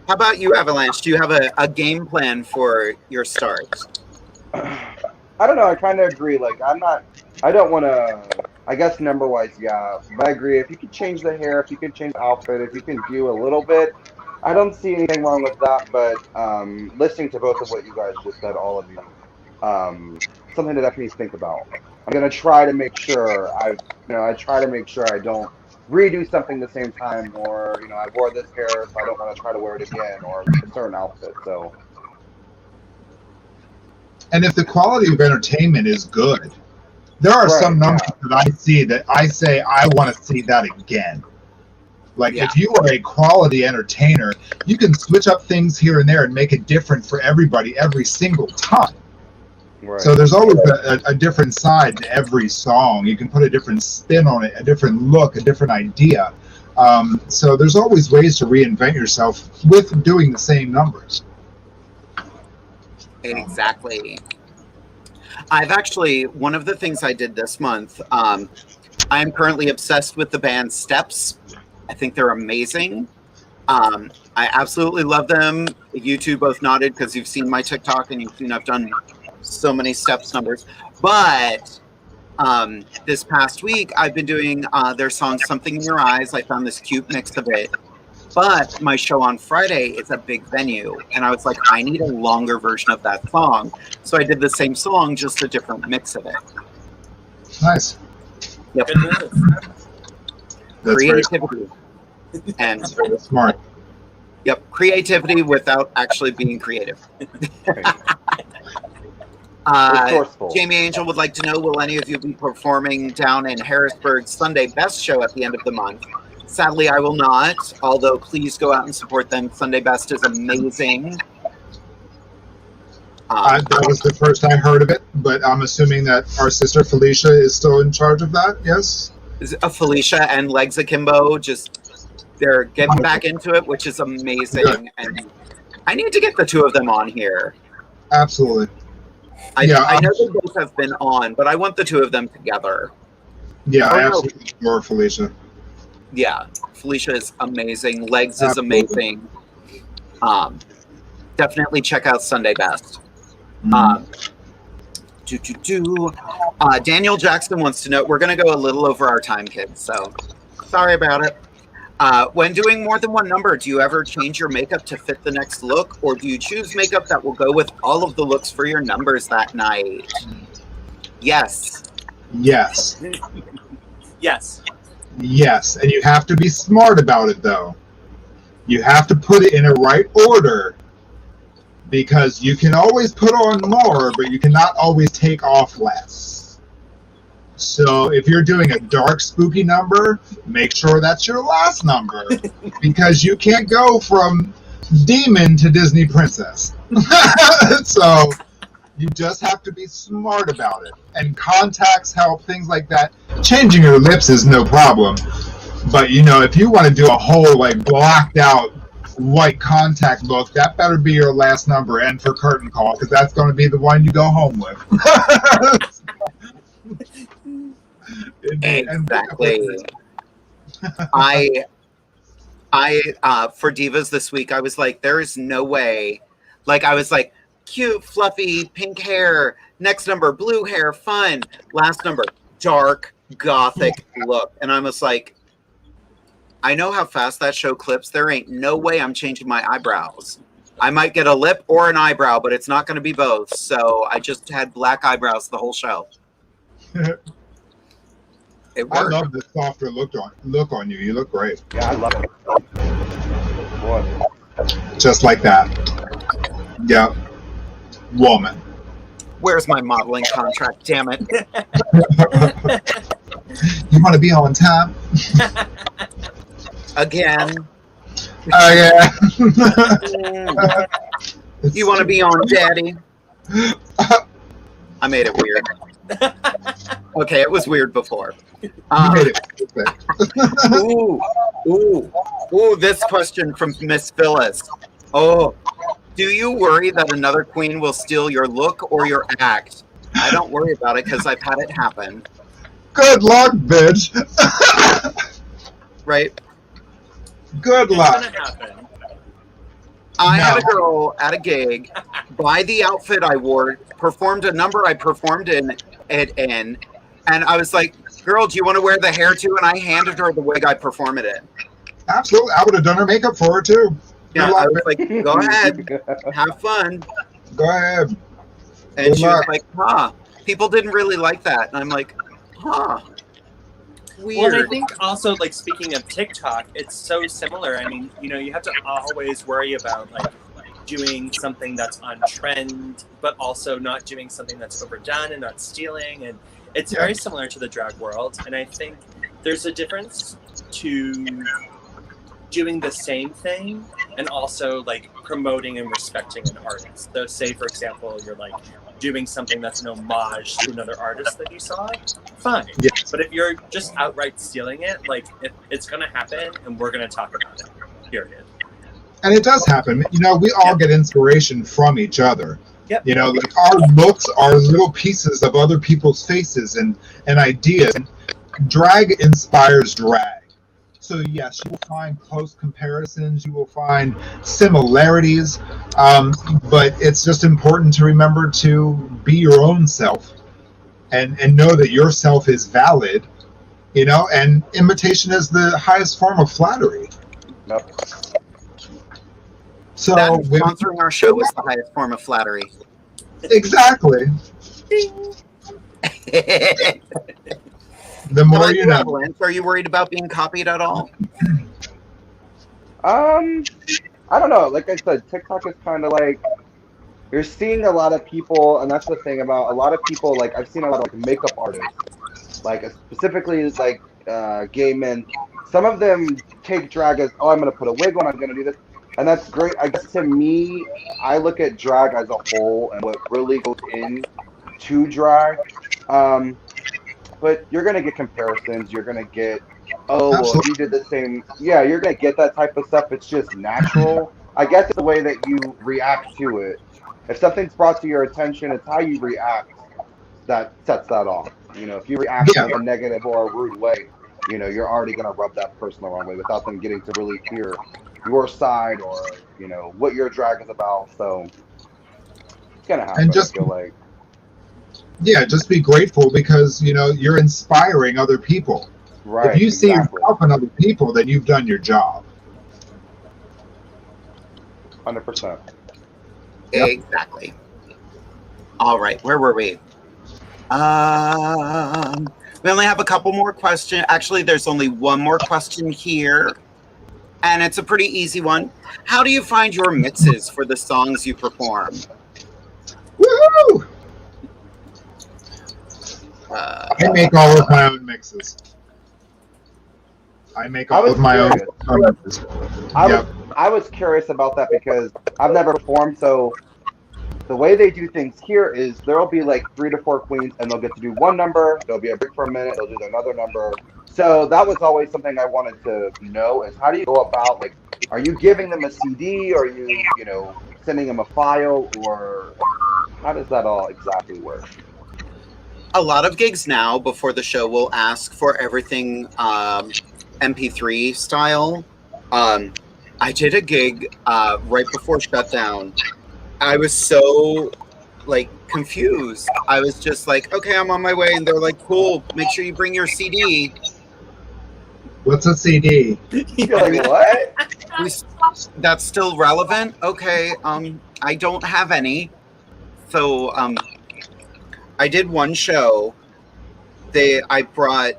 How about you, Avalanche? Do you have a game plan for your start? I don't know. I kind of agree. Like, I don't want to, I guess number-wise, yeah. But I agree. If you could change the hair, if you could change the outfit, if you can do a little bit, I don't see anything wrong with that. But listening to both of what you guys just said, all of you, something to definitely think about. I'm going to try to make sure I try to make sure I don't redo something the same time, or, you know, I wore this hair, so I don't want to try to wear it again, or a certain outfit. So. And if the quality of entertainment is good, there are some numbers that I see that I say I want to see that again. Like, if you are a quality entertainer, you can switch up things here and there and make it different for everybody every single time. Right. So there's always a different side to every song. You can put a different spin on it, a different look, a different idea. So there's always ways to reinvent yourself with doing the same numbers. Exactly. I've actually, one of the things I did this month, I am currently obsessed with the band Steps. I think they're amazing. I absolutely love them. You two both nodded because you've seen my TikTok and you've seen I've done so many Steps numbers. But this past week, I've been doing their song Something in Your Eyes. I found this cute mix of it. But my show on Friday is a big venue, and I was like, I need a longer version of that song. So I did the same song, just a different mix of it. Nice. Yep. That's creativity. And very smart. Yep, creativity without actually being creative. Jamie Angel would like to know, will any of you be performing down in Harrisburg's Sunday Best show at the end of the month? Sadly, I will not, although please go out and support them. Sunday Best is amazing. That was the first I heard of it. but I'm assuming that our sister Felicia is still in charge of that. Yes. Felicia and Legs Akimbo they're getting back into it, which is amazing. Good. And I need to get the two of them on here. Absolutely. I know they both have been on, but I want the two of them together. Yeah, I absolutely adore Felicia. Yeah, Felicia is amazing. Legs is amazing. Definitely check out Sunday Best. Daniel Jackson wants to know, we're going to go a little over our time, kids, so sorry about it. When doing more than one number, do you ever change your makeup to fit the next look, or do you choose makeup that will go with all of the looks for your numbers that night? Yes. Yes. Yes. Yes, and you have to be smart about it, though. You have to put it in a right order, because you can always put on more, but you cannot always take off less. So if you're doing a dark, spooky number, make sure that's your last number, because you can't go from demon to Disney princess. So you just have to be smart about it. And contacts help, things like that. Changing your lips is no problem. But, you know, if you want to do a whole, like, blacked out white contact look, that better be your last number and for curtain call, because that's going to be the one you go home with. Exactly. I for Divas this week, I was like, there is no way. Like, I was like, cute, fluffy, pink hair. Next number, blue hair, fun. Last number, dark, gothic look. And I was like, I know how fast that show clips. There ain't no way I'm changing my eyebrows. I might get a lip or an eyebrow, but it's not going to be both. So I just had black eyebrows the whole show. It worked. I love the softer look on you. You look great. Yeah, I love it. Boy. Just like that. Yeah. Woman. Where's my modeling contract? Damn it. You want to be on time? Again. Oh, yeah. You want to be on, Daddy? I made it weird. Okay, it was weird before. Ooh, this question from Miss Phyllis. Oh, do you worry that another queen will steal your look or your act? I don't worry about it because I've had it happen. Good luck, bitch. Right? Good luck. It's gonna happen. I had a girl at a gig buy the outfit I wore, performed a number I performed in, and I was like, girl, do you want to wear the hair too? And I handed her the wig I performed it in. Absolutely. I would have done her makeup for her too. Yeah, I was like, go ahead. Have fun. Go ahead. And Good she luck. was like, people didn't really like that. And I'm like, weird. Well, and I think also, like, speaking of TikTok, it's so similar. I mean, you know, you have to always worry about, like, doing something that's on trend, but also not doing something that's overdone and not stealing. And it's very similar to the drag world. And I think there's a difference to doing the same thing and also, like, promoting and respecting an artist. So say, for example, you're, like, doing something that's an homage to another artist that you saw, fine. Yes. But if you're just outright stealing it, like, it's going to happen and we're going to talk about it, period. And it does happen. You know, we all get inspiration from each other. Yep. You know, like, our looks are little pieces of other people's faces and ideas. Drag inspires drag. So yes, you will find close comparisons, you will find similarities, but it's just important to remember to be your own self and know that your self is valid, you know, and imitation is the highest form of flattery. Yep. So sponsoring our show is the highest form of flattery. Exactly. The more you know. Avalanche, are you worried about being copied at all? I don't know. Like I said, TikTok is kind of like, you're seeing a lot of people, and that's the thing about a lot of people. Like, I've seen a lot of, like, makeup artists, like, specifically, like, gay men. Some of them take drag as, oh, I'm gonna put a wig on, I'm gonna do this, and that's great. I guess to me, I look at drag as a whole, and what really goes in to drag. But you're gonna get comparisons. You're gonna get, oh, well, Absolutely. you did the same. Yeah, you're gonna get that type of stuff. It's just natural. I guess it's the way that you react to it. If something's brought to your attention, it's how you react that sets that off. You know, if you react Yeah. in a negative or a rude way, you know, you're already gonna rub that person the wrong way without them getting to really hear your side or, you know, what your drag is about. So it's gonna happen, And just I feel like. yeah, just be grateful because you know you're inspiring other people. Right. If you see Exactly. yourself in other people, then you've done your job. 100%. Yep. Exactly. All right, where were we? We only have a couple more questions. Actually, there's only one more question here, and it's a pretty easy one. How do you find your mixes for the songs you perform? Woohoo! I make all of my own mixes. I make all of my own mixes. I was curious about that because I've never performed, so the way they do things here is there'll be like 3 to 4 queens and they'll get to do one number, there'll be a break for a minute, they'll do another number. So that was always something I wanted to know is how do you go about, like, are you giving them a CD, or are you, you know, sending them a file, or how does that all exactly work? A lot of gigs now before the show will ask for everything MP3 style. I did a gig right before shutdown. I was so like confused. I was just like, okay, I'm on my way, and they're like, cool, make sure you bring your CD. What's a CD? You're like, what? That's still relevant? Okay, I don't have any. So I did one show. I brought,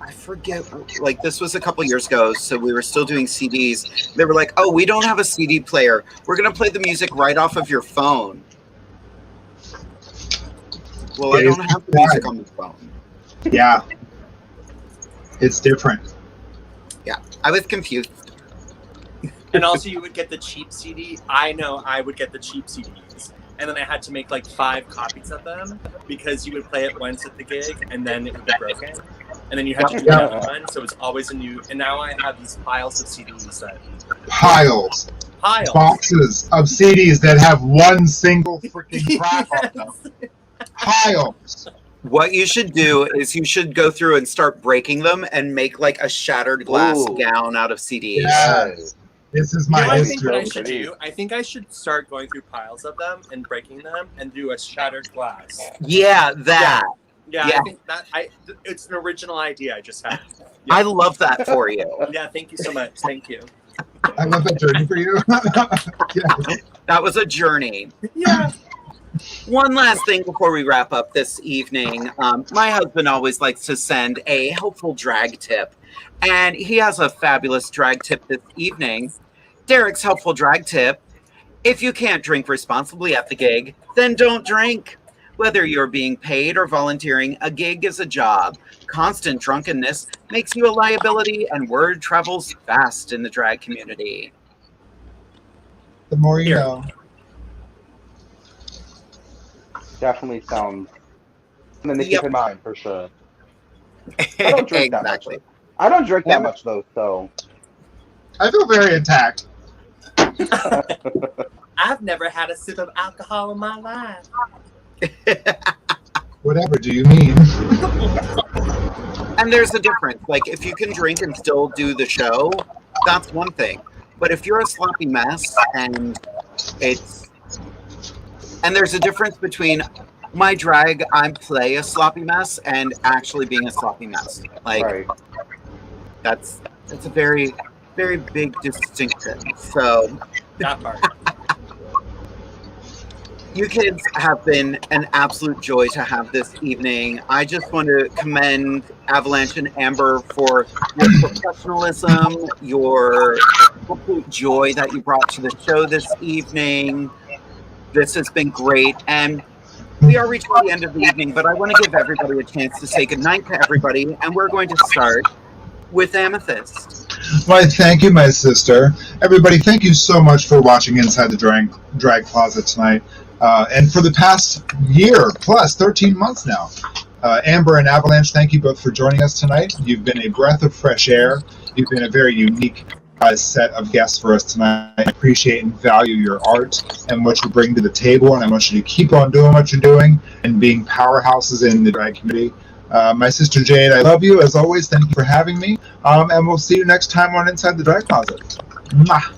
I forget, like this was a couple years ago, so we were still doing CDs. They were like, oh, we don't have a CD player. We're going to play the music right off of your phone. Well, I don't have the music on the phone. Yeah. It's different. Yeah, I was confused. And also, you would get the cheap CD. I know I would get the cheap CDs. And then I had to make like 5 copies of them because you would play it once at the gig and then it would be broken. And then you had to do another one. So it's always a new. And now I have these piles of CDs that. Piles. Piles. Boxes of CDs that have one single freaking crack on them. Piles. What you should do is you should go through and start breaking them and make like a shattered glass gown out of CDs. Yes. This is my I think history. what I should do, I think I should start going through piles of them and breaking them and do a shattered glass. Yeah, that. Yeah, I think that it's an original idea I just had. I love that for you. Yeah, thank you so much. Thank you. I love that journey for you. Yeah. That was a journey. Yeah. One last thing before we wrap up this evening. My husband always likes to send a helpful drag tip, and he has a fabulous drag tip this evening. Derek's helpful drag tip: if you can't drink responsibly at the gig, then don't drink. Whether you're being paid or volunteering, a gig is a job. Constant drunkenness makes you a liability, and word travels fast in the drag community. The more you know. Definitely sounds something to keep in mind for sure. I don't drink that much. I don't drink that much though, so I feel very attacked. I've never had a sip of alcohol in my life. Whatever do you mean? And there's a difference. Like, if you can drink and still do the show, that's one thing. But if you're a sloppy mess and there's a difference between my drag, I play a sloppy mess, and actually being a sloppy mess. Like, that's a very, very big distinction. So that part. You kids have been an absolute joy to have this evening. I just want to commend Avalanche and Amber for your professionalism, your absolute joy that you brought to the show this evening. This has been great. And we are reaching the end of the evening, but I want to give everybody a chance to say goodnight to everybody. And we're going to start with Amethyst. Why, thank you, my sister. Everybody, thank you so much for watching Inside the Drag Closet tonight. And for the past year plus, 13 months now. Amber and Avalanche, thank you both for joining us tonight. You've been a breath of fresh air. You've been a very unique set of guests for us tonight. I appreciate and value your art and what you bring to the table, and I want you to keep on doing what you're doing and being powerhouses in the drag community. My sister Jade, I love you. As always, thank you for having me, and we'll see you next time on Inside the Drag Closet. Mwah.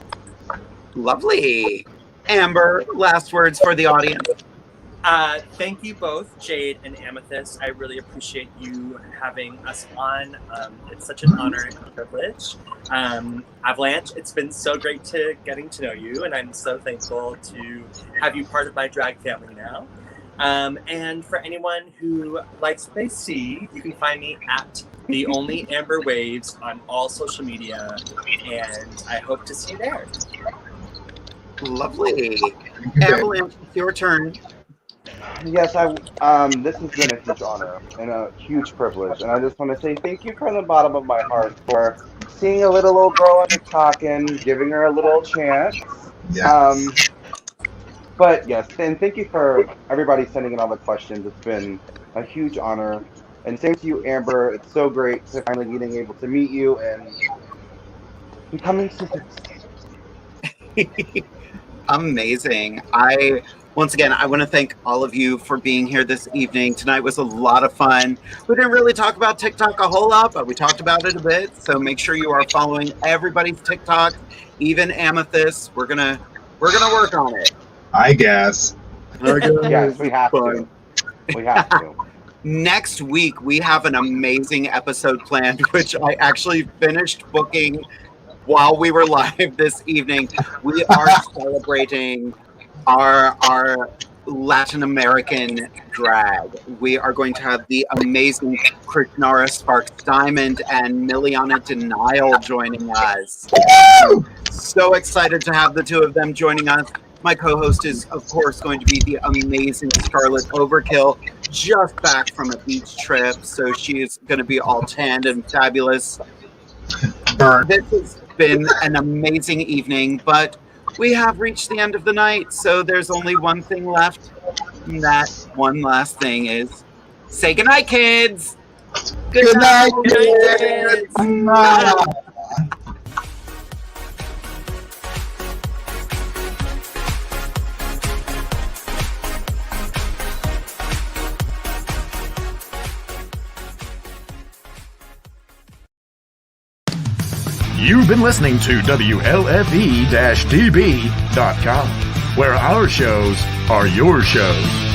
Lovely. Amber, last words for the audience. Thank you both, Jade and Amethyst. I really appreciate you having us on. It's such an honor and a privilege. Avalanche, it's been so great getting to know you, and I'm so thankful to have you part of my drag family now. And for anyone who likes what they see, you can find me at The Only Amber Waves on all social media, and I hope to see you there. Lovely. Avalanche, it's your turn. Yes, this has been a huge honor and a huge privilege, and I just want to say thank you from the bottom of my heart for seeing a little old girl on TikTok and giving her a little chance. Yes. But yes, and thank you for everybody sending in all the questions. It's been a huge honor, and same to you, Amber. It's so great to finally being able to meet you and becoming sisters. Amazing. Once again, I want to thank all of you for being here this evening. Tonight was a lot of fun. We didn't really talk about TikTok a whole lot, but we talked about it a bit. So make sure you are following everybody's TikTok, even Amethyst. We're gonna work on it. I guess. Yes, we have to. We have to. Next week, we have an amazing episode planned, which I actually finished booking while we were live this evening. We are celebrating our Latin American drag. We are going to have the amazing Krishnara Sparks Diamond and Miliana Denial joining us. So excited to have the two of them joining us. My co-host is, of course, going to be the amazing Scarlet Overkill, just back from a beach trip, so she is going to be all tanned and fabulous. This has been an amazing evening, but we have reached the end of the night, so there's only one thing left, and that one last thing is say goodnight, kids! Good night, kids! You've been listening to WLFE-DB.com, where our shows are your shows.